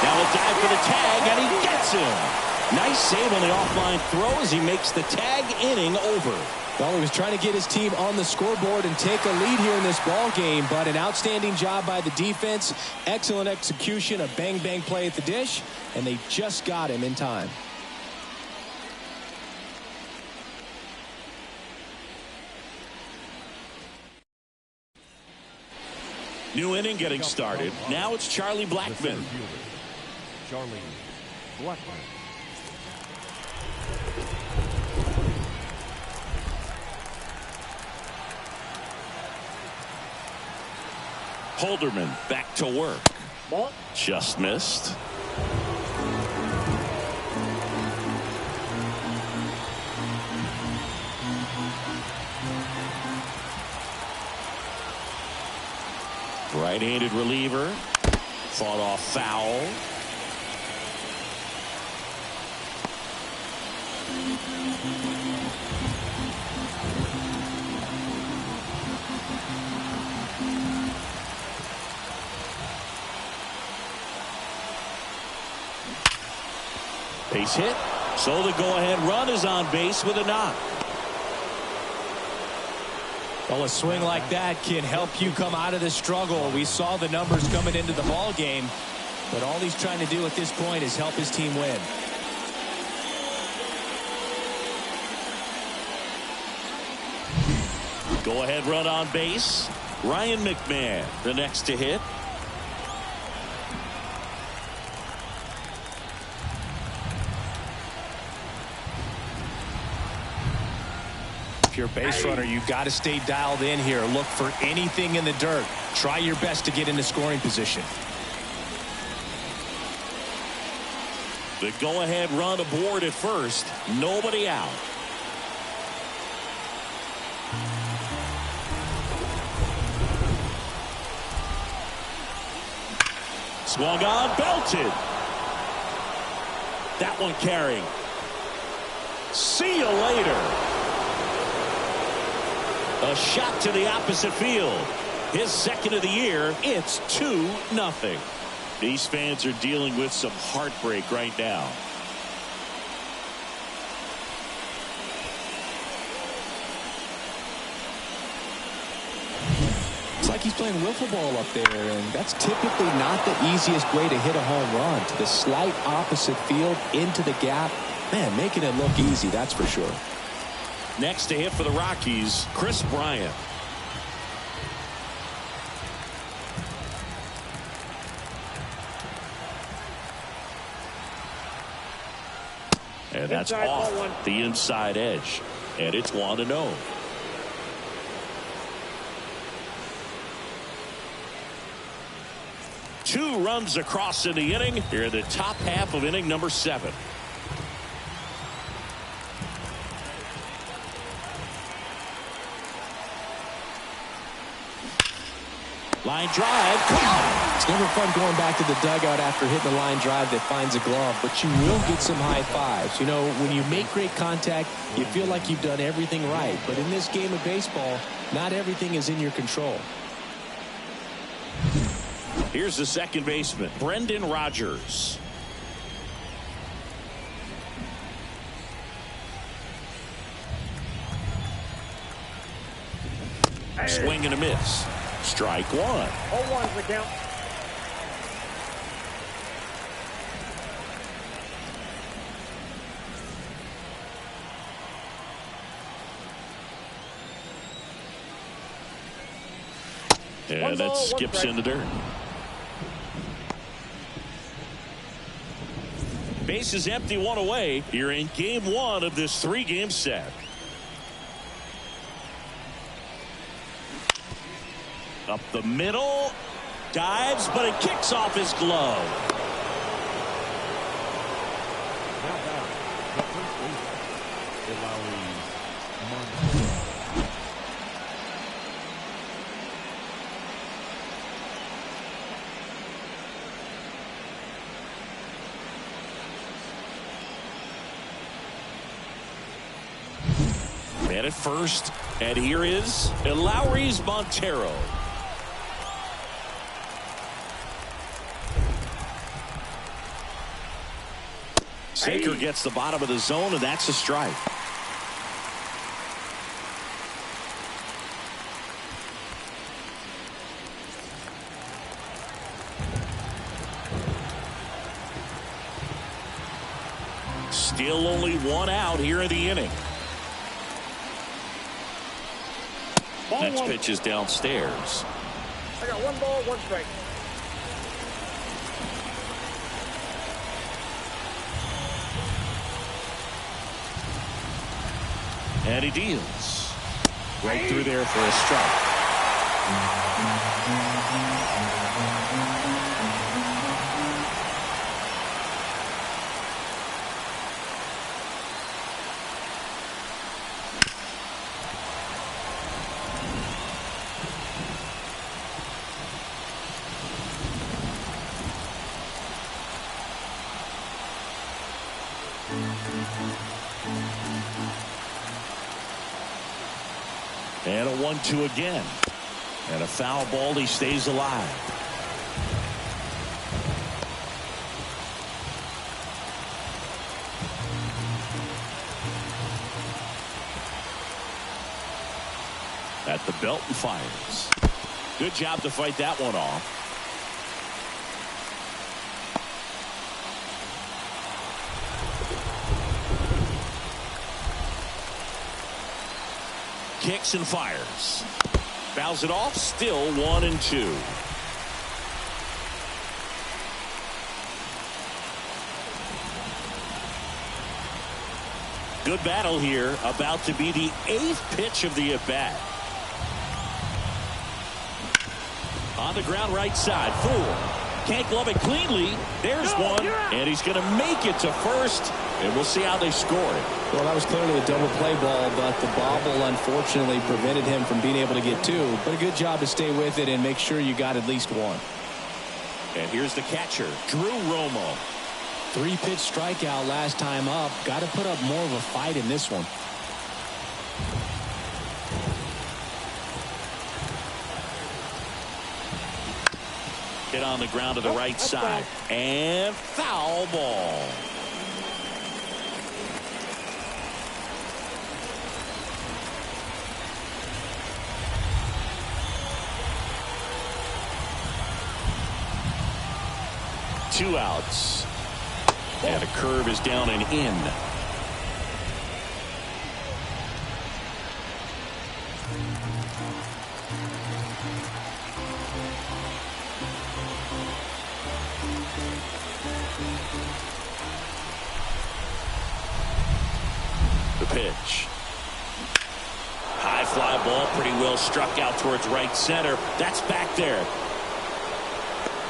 Now a dive for the tag, and he gets him. Nice save on the offline throw as he makes the tag inning over. Well, he was trying to get his team on the scoreboard and take a lead here in this ball game, but an outstanding job by the defense. Excellent execution, a bang-bang play at the dish, and they just got him in time. New inning getting started. Now it's Charlie Blackmon. Charlie Blackmon. Holderman back to work. Ball. Just missed. Right-handed reliever. Fought off foul. Base hit. So the go-ahead run is on base with a knock. Well, a swing like that can help you come out of the struggle. We saw the numbers coming into the ball game, but all he's trying to do at this point is help his team win. Go-ahead run on base. Ryan McMahon, the next to hit. If you're a base runner, you've got to stay dialed in here. Look for anything in the dirt. Try your best to get into scoring position. The go-ahead run aboard at first. Nobody out. Swung on, belted. That one carrying. See you later. A shot to the opposite field. His second of the year. It's 2-0. These fans are dealing with some heartbreak right now. It's like he's playing wiffle ball up there, and that's typically not the easiest way to hit a home run. To the slight opposite field, into the gap. Man, making it look easy, that's for sure. Next to hit for the Rockies, Chris Bryant. And that's Inside, off the inside edge. And it's 1-0. Two runs across in the inning. Here in the top half of inning number 7. Line drive. It's never fun going back to the dugout after hitting a line drive that finds a glove, but you will get some high fives. You know, when you make great contact, you feel like you've done everything right. But in this game of baseball, not everything is in your control. Here's the second baseman, Brendan Rodgers. Swing and a miss. Strike one. 0-1's the count. And that skips in the dirt. Base is empty, one away. You're in game one of this 3-game set. Up the middle. Dives, but it kicks off his glove. Now back, the first baseman, Lowry's Man at first, and here is Lowry's Montero. Saker gets the bottom of the zone, and that's a strike. Still only one out here in the inning. Next pitch is downstairs. I got 1 ball, 1 strike. And he deals. Right through there for a strike. And a 1-2 again. And a foul ball. He stays alive. At the belt and fires. Good job to fight that one off. Kicks and fires. Fouls it off. Still 1-2. Good battle here. About to be the 8th pitch of the at-bat. On the ground right side. 4. Can't glove it cleanly. There's one. And he's going to make it to first. And we'll see how they score it. Well, that was clearly a double play ball, but the bobble unfortunately prevented him from being able to get 2. But a good job to stay with it and make sure you got at least 1. And here's the catcher, Drew Romo. 3-pitch strikeout last time up. Got to put up more of a fight in this one. Hit on the ground to the right side. And foul ball. Two outs. And a curve is down and in. The pitch. High fly ball, pretty well struck out towards right center. That's back there.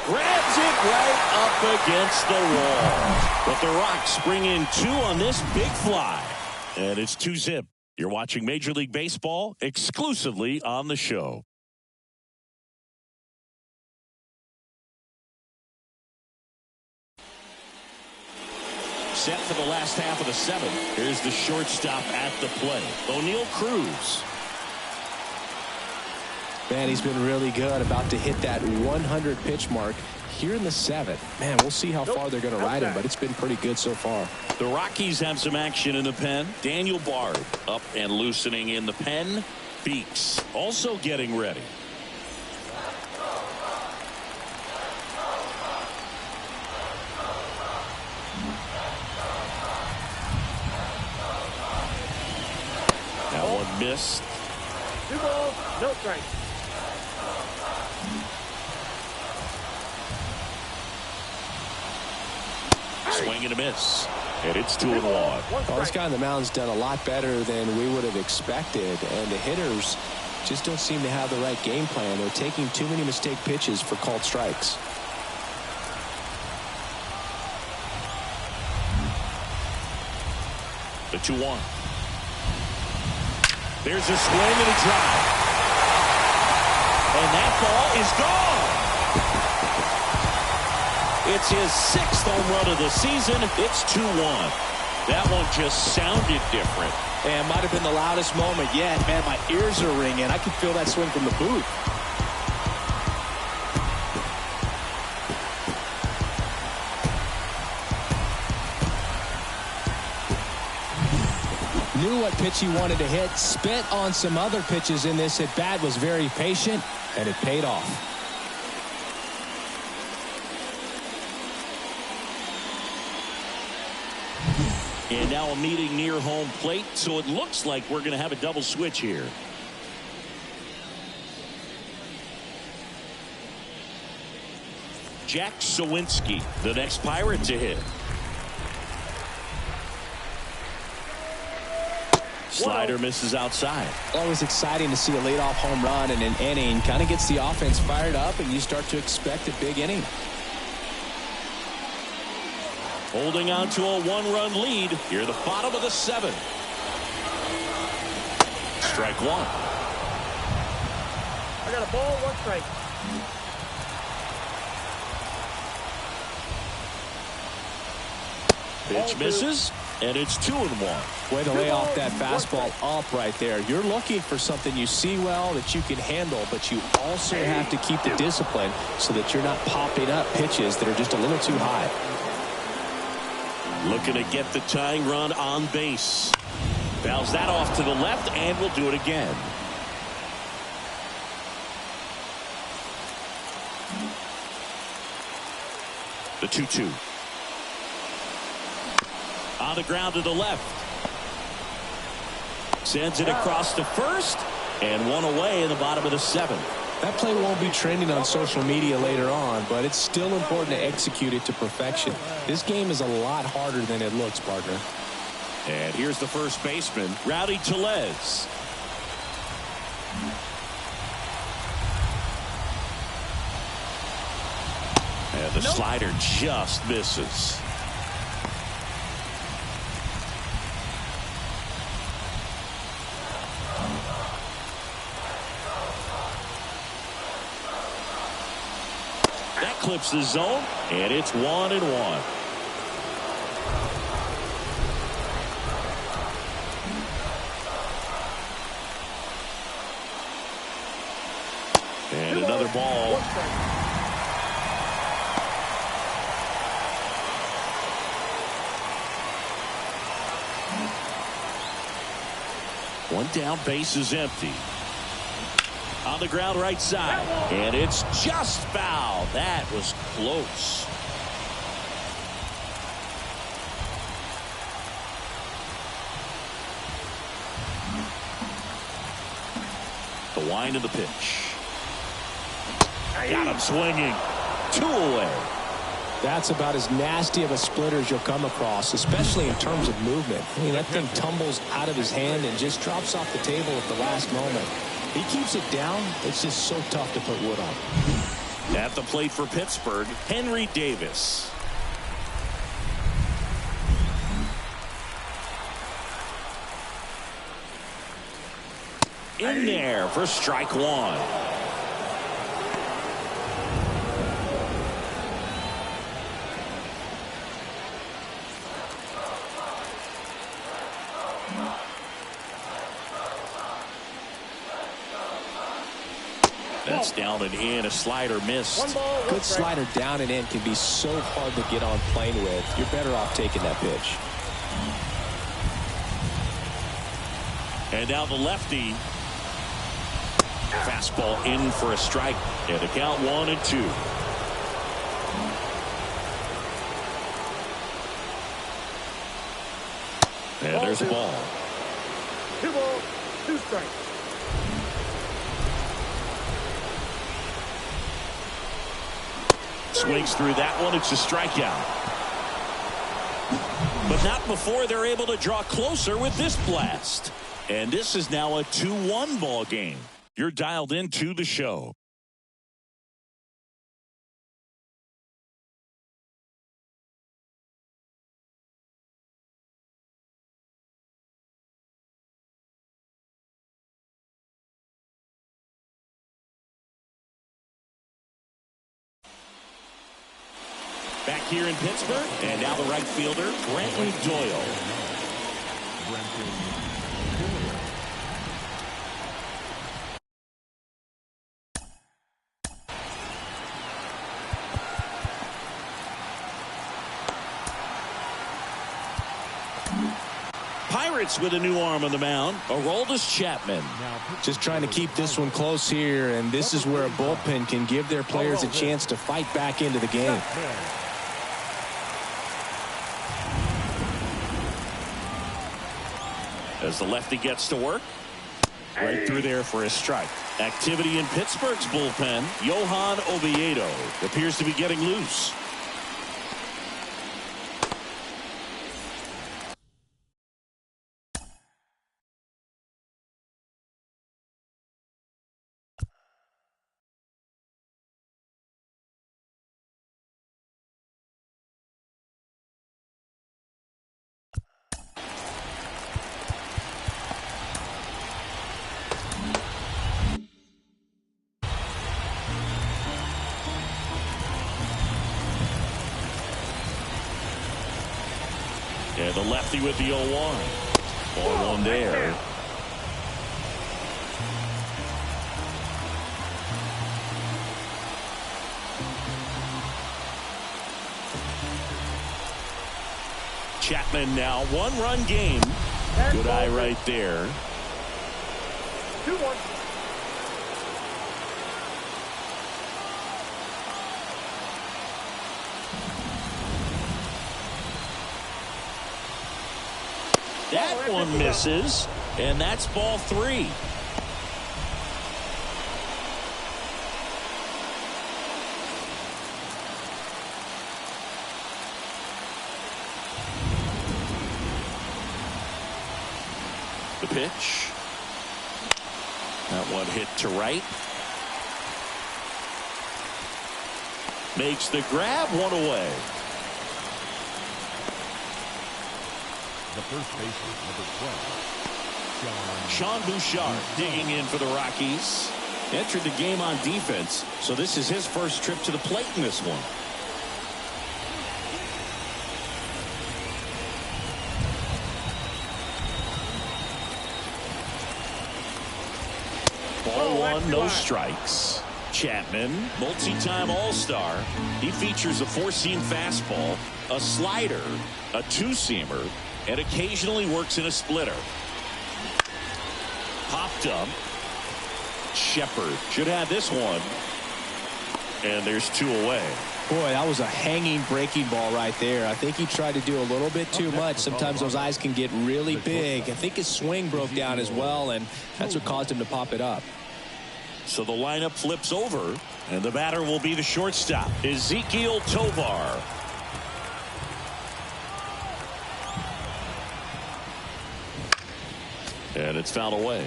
Grabs it right up against the wall. But the Rocks bring in 2 on this big fly. And it's 2-zip. You're watching Major League Baseball exclusively on the show. Set for the last half of the 7th. Here's the shortstop at the plate, O'Neal Cruz. Man, he's been really good. About to hit that 100 pitch mark here in the 7th. Man, we'll see how far they're going to ride him, but it's been pretty good so far. The Rockies have some action in the pen. Daniel Bard up and loosening in the pen. Beeks also getting ready. That one missed. 2 balls, no strikes. Swing and a miss. And it's 2-1. Well, this guy on the mound's done a lot better than we would have expected, and the hitters just don't seem to have the right game plan. They're taking too many mistake pitches for called strikes. The 2-1. There's a swing and a drive. And that ball is gone. It's his 6th home run of the season. It's 2-1. That one just sounded different. And might have been the loudest moment yet. Man, my ears are ringing. I can feel that swing from the booth. Knew what pitch he wanted to hit. Spit on some other pitches in this at bat. Was very patient, and it paid off. And now a meeting near home plate, so it looks like we're going to have a double switch here. Jack Sawinski, the next Pirate to hit. Slider misses outside. Always exciting to see a leadoff home run in an inning. Kind of gets the offense fired up, and you start to expect a big inning. Holding on to a 1-run lead. Here the bottom of the 7th. Strike 1. I got a ball, 1 strike. Pitch misses, and it's 2-1. Way to lay off that fastball up right there. You're looking for something you see well that you can handle, but you also have to keep the discipline so that you're not popping up pitches that are just a little too high. Looking to get the tying run on base. Fouls that off to the left, and will do it again. The 2-2. On the ground to the left. Sends it across to first, and 1 away in the bottom of the 7th. That play won't be trending on social media later on, but it's still important to execute it to perfection. This game is a lot harder than it looks, partner. And here's the first baseman, Rowdy Tellez. And the slider just misses. That clips the zone, and it's 1-1. And another ball. One down, base is empty. On the ground right side, and it's just foul. That was close. The wind of the pitch. Got him swinging. 2 away. That's about as nasty of a splitter as you'll come across, especially in terms of movement. I mean, that thing tumbles out of his hand and just drops off the table at the last moment. He keeps it down. It's just so tough to put wood on. At the plate for Pittsburgh, Henry Davis. In there for strike 1. That's down and in. A slider missed. Good slider down and in can be so hard to get on plane with. You're better off taking that pitch. And now the lefty. Fastball in for a strike. And the count 1-2. And there's a ball. 2 balls, 2 strikes. Swings through that one. It's a strikeout. but not before they're able to draw closer with this blast. And this is now a 2-1 ball game. You're dialed into the show. Back here in Pittsburgh, and now the right fielder, Brenton Doyle. Pirates with a new arm on the mound, Aroldis Chapman. Just trying to keep this one close here, and this is where a bullpen can give their players a chance to fight back into the game. As the lefty gets to work, right through there for a strike. Activity in Pittsburgh's bullpen. Johan Oviedo appears to be getting loose. And the lefty with the 0-1. Ball one there. Chapman now 1-run game. Good eye right there. 2-1. That one misses, and that's ball 3. The pitch. That one hit to right. Makes the grab, one away. The first baseman, number 12, Sean Bouchard digging in for the Rockies. Entered the game on defense, so this is his first trip to the plate in this one. Ball one, no strikes. Chapman, multi-time All-Star. He features a four-seam fastball, a slider, a two-seamer, and occasionally works in a splitter. Popped up. Shepard should have this one. And there's 2 away. Boy, that was a hanging breaking ball right there. I think he tried to do a little bit too much. Sometimes those eyes can get really big. I think his swing broke down as well, and that's what caused him to pop it up. So the lineup flips over, and the batter will be the shortstop, Ezequiel Tovar. And it's fouled away.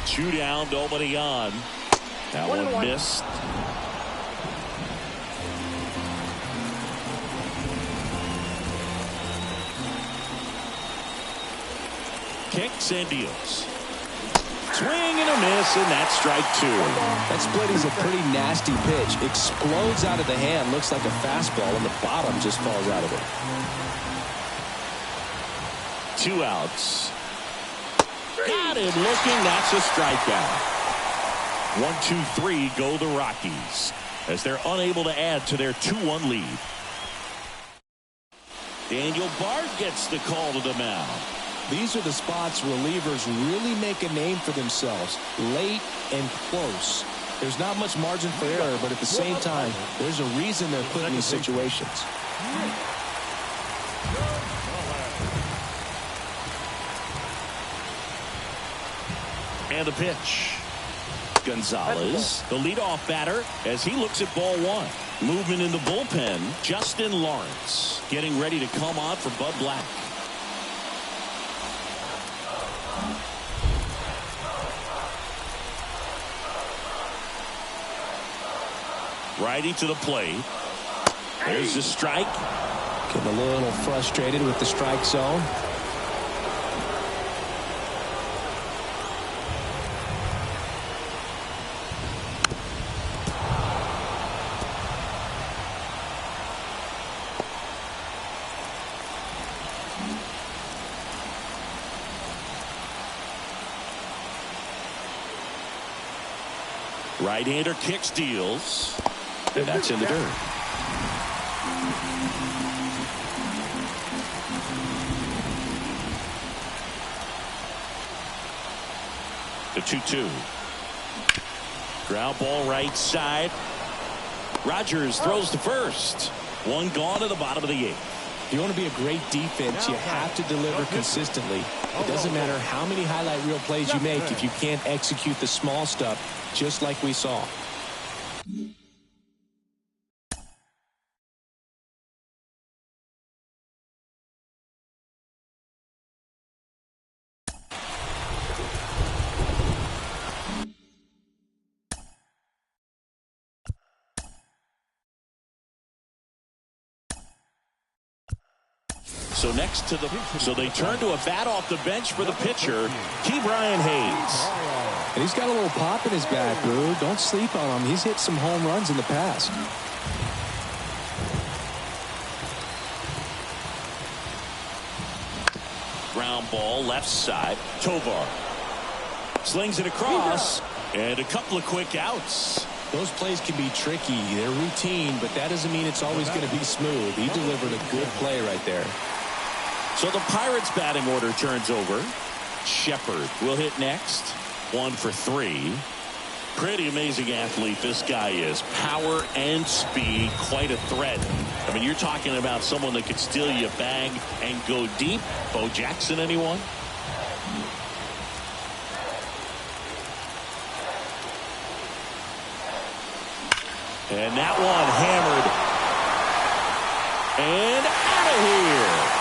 Two down, nobody on. That one missed. Kicks and deals. Swing and a miss, and that's strike 2. That split is a pretty nasty pitch. Explodes out of the hand. Looks like a fastball, and the bottom just falls out of it. 2 outs. Got him looking. That's a strikeout. 1-2-3 go the Rockies as they're unable to add to their 2-1 lead. Daniel Bard gets the call to the mound. These are the spots relievers really make a name for themselves. Late and close. There's not much margin for error, but at the same time, there's a reason they're put in these situations. And the pitch. Gonzalez, the leadoff batter, as he looks at ball one. Movement in the bullpen. Justin Lawrence getting ready to come on for Bud Black. Righty to the plate. There's the strike. Getting a little frustrated with the strike zone. Right-hander kicks, deals, and that's in the dirt. The 2-2. Ground ball right side. Rogers throws to first. One gone to the bottom of the eighth. If you want to be a great defense, you have to deliver consistently. It doesn't matter how many highlight reel plays you make if you can't execute the small stuff, just like we saw. So they turn to a bat off the bench for the pitcher, Ke'Bryan Hayes. And he's got a little pop in his bat, Boo. Don't sleep on him. He's hit some home runs in the past. Ground ball left side. Tovar slings it across, and a couple of quick outs. Those plays can be tricky. They're routine, but that doesn't mean it's always going to be smooth. He delivered a good play right there. So the Pirates batting order turns over. Shepard will hit next. 1 for 3. Pretty amazing athlete this guy is. Power and speed, quite a threat. I mean, you're talking about someone that could steal you a bag and go deep. Bo Jackson, anyone? And that one hammered. And out of here.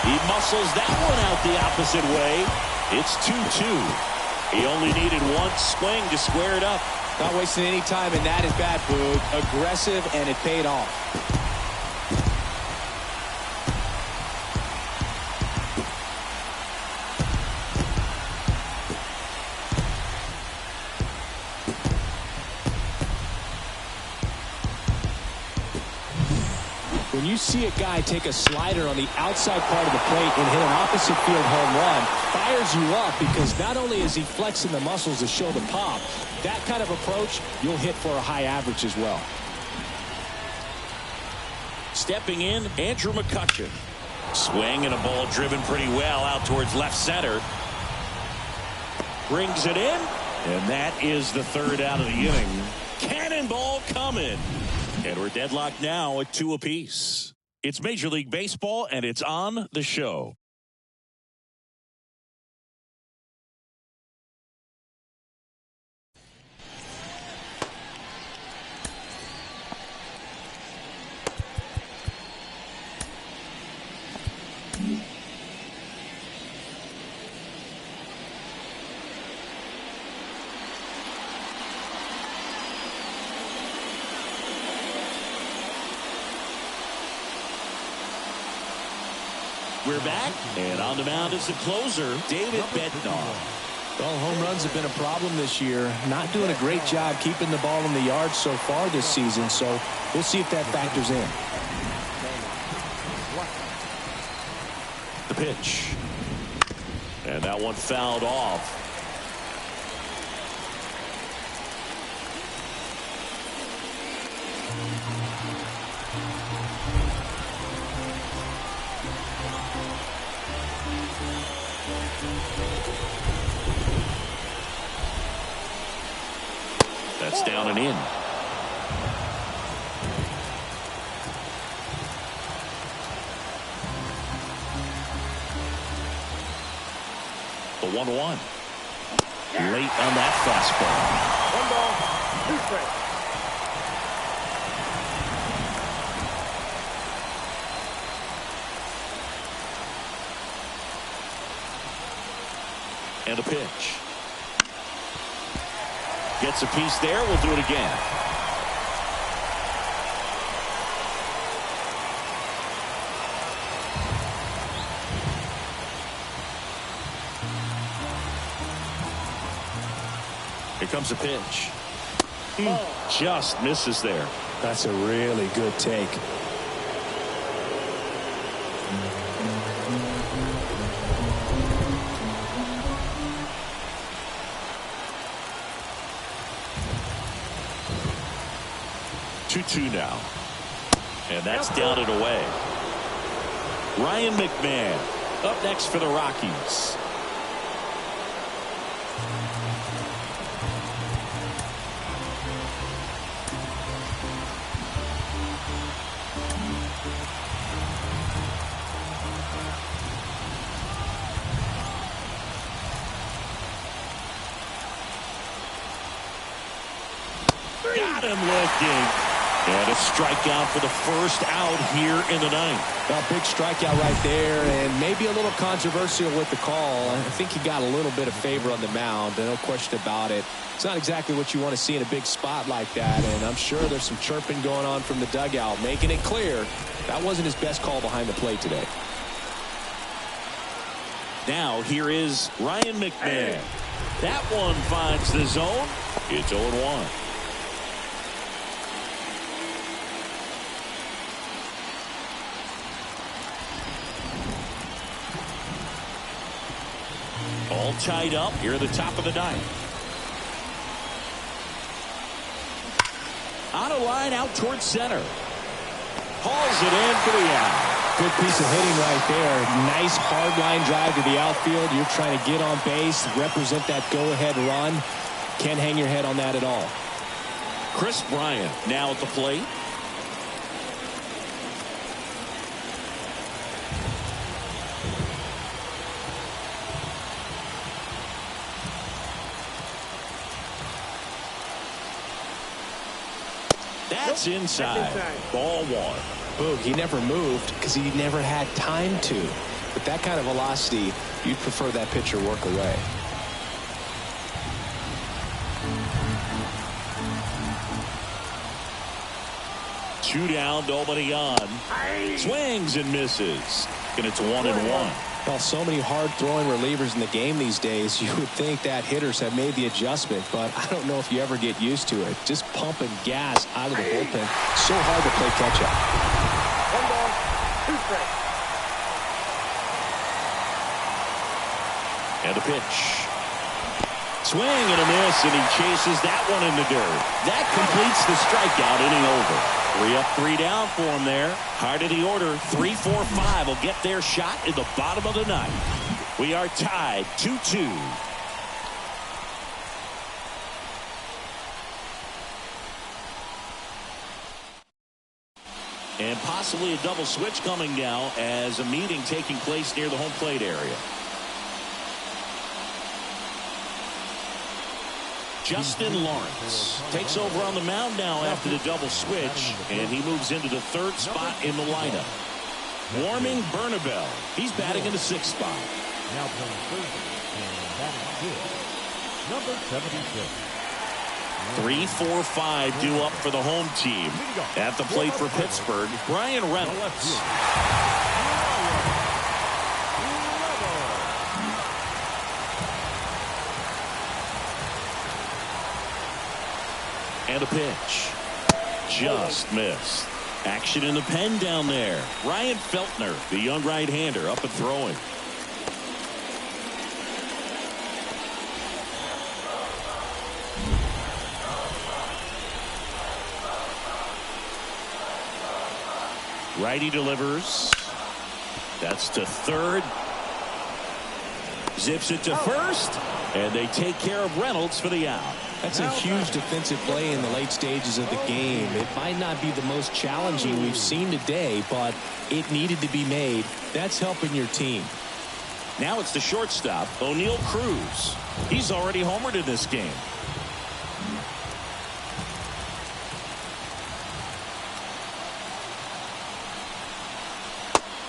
He muscles that one out the opposite way. It's 2-2. He only needed one swing to square it up. Not wasting any time, and that is bat, Boog. Aggressive, and it paid off. When you see a guy take a slider on the outside part of the plate and hit an opposite field home run, fires you up because not only is he flexing the muscles to show the pop, that kind of approach, you'll hit for a high average as well. Stepping in, Andrew McCutchen. Swing and a ball driven pretty well out towards left center. Brings it in, and that is the third out of the inning. Cannonball coming. And we're deadlocked now at 2 apiece. It's Major League Baseball, and it's on the show. We're back, and on the mound is the closer, David Bednar. Well, home runs have been a problem this year. Not doing a great job keeping the ball in the yard so far this season, so we'll see if that factors in. The pitch. And that one fouled off. That's down and in. The 1-1. Late on that fastball. 1 ball, 2 strikes. And a pitch. Gets a piece there. We'll do it again. Here comes a pitch. Just misses there. That's a really good take. Two now. And that's down and away. Ryan McMahon up next for the Rockies. Got him looking. And a strikeout for the first out here in the ninth. A big strikeout right there, and maybe a little controversial with the call. I think he got a little bit of favor on the mound, no question about it. It's not exactly what you want to see in a big spot like that, and I'm sure there's some chirping going on from the dugout, making it clear that wasn't his best call behind the plate today. Now here is Ryan McMahon. That one finds the zone. It's 0-1. All tied up here at the top of the ninth. On a line out towards center. Hauls it in for the out. Good piece of hitting right there. Nice hard line drive to the outfield. You're trying to get on base, represent that go-ahead run. Can't hang your head on that at all. Chris Bryant now at the plate. That's inside. Ball 1. Boog, he never moved because he never had time to. With that kind of velocity, you'd prefer that pitcher work away. Two down, nobody on. Swings and misses. And it's 1-1. Well, so many hard-throwing relievers in the game these days, you would think that hitters have made the adjustment, but I don't know if you ever get used to it. Just pumping gas out of the bullpen. So hard to play catch-up. 1 ball, 2 strikes. And a pitch. Swing and a miss, and he chases that one in the dirt. That completes the strikeout, inning over. 3 up, 3 down for him there. Heart of the order, 3, 4, 5 will get their shot in the bottom of the ninth. We are tied 2-2. And possibly a double switch coming now as a meeting taking place near the home plate area. Justin Lawrence takes over on the mound now after the double switch, and he moves into the 3rd spot in the lineup. Warming Bernabel. He's batting in the 6th spot. Now playing third and batting 5th, number 76. 3, 4, 5 due up for the home team. At the plate for Pittsburgh, Brian Reynolds. And a pitch. Just missed. Action in the pen down there. Ryan Feltner, the young right-hander, up and throwing. Righty delivers. That's to 3rd. Zips it to 1st. And they take care of Reynolds for the out. That's a huge defensive play in the late stages of the game. It might not be the most challenging we've seen today, but it needed to be made. That's helping your team. Now it's the shortstop, O'Neal Cruz. He's already homered in this game.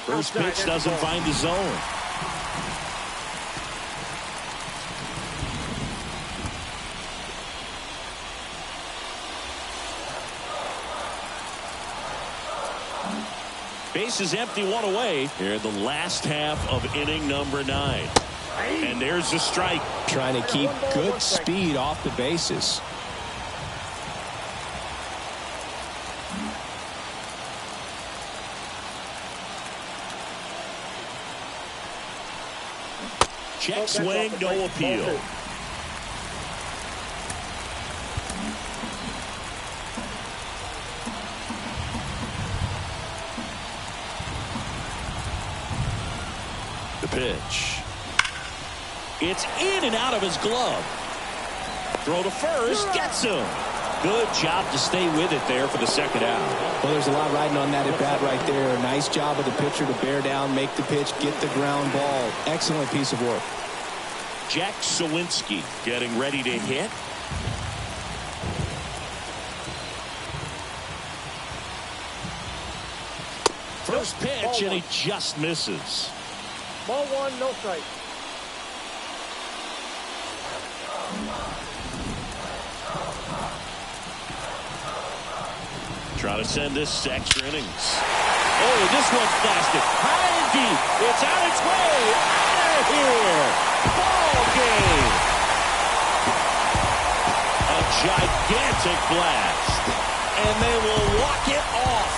First pitch doesn't find the zone. Base is empty, one away here in the last half of inning number 9. And there's a strike. Trying to keep good speed off the bases. Check swing, no appeal. The pitch. It's in and out of his glove. Throw to first, gets him. Good job to stay with it there for the second out. Well, there's a lot riding on that at bat right there. Nice job of the pitcher to bear down, make the pitch, get the ground ball. Excellent piece of work. Jack Sawinski getting ready to hit. First pitch, and he just misses. Ball 1, no strike. Trying to send this to extra innings. Oh, this one's blasted. High and deep. It's on its way. Out of here. Ball game. A gigantic blast. And they will walk it off.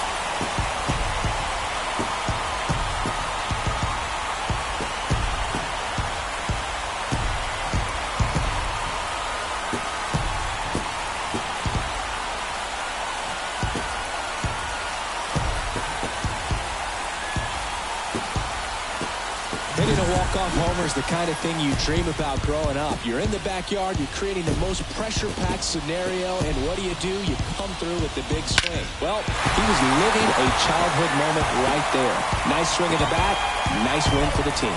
Hitting a walk-off homer is the kind of thing you dream about growing up. You're in the backyard, you're creating the most pressure-packed scenario, and what do? You come through with the big swing. Well, he was living a childhood moment right there. Nice swing of the bat, nice win for the team.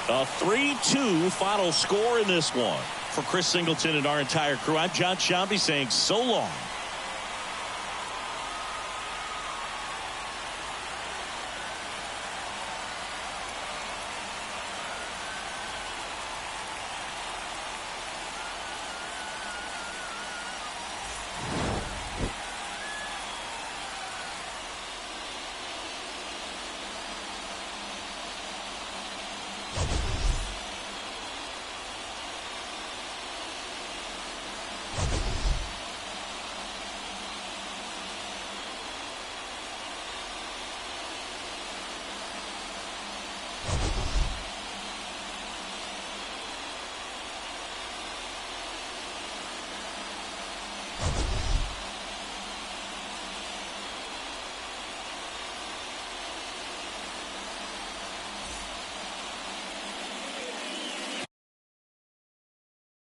A 3-2 final score in this one. For Chris Singleton and our entire crew, I'm John Shambi saying so long.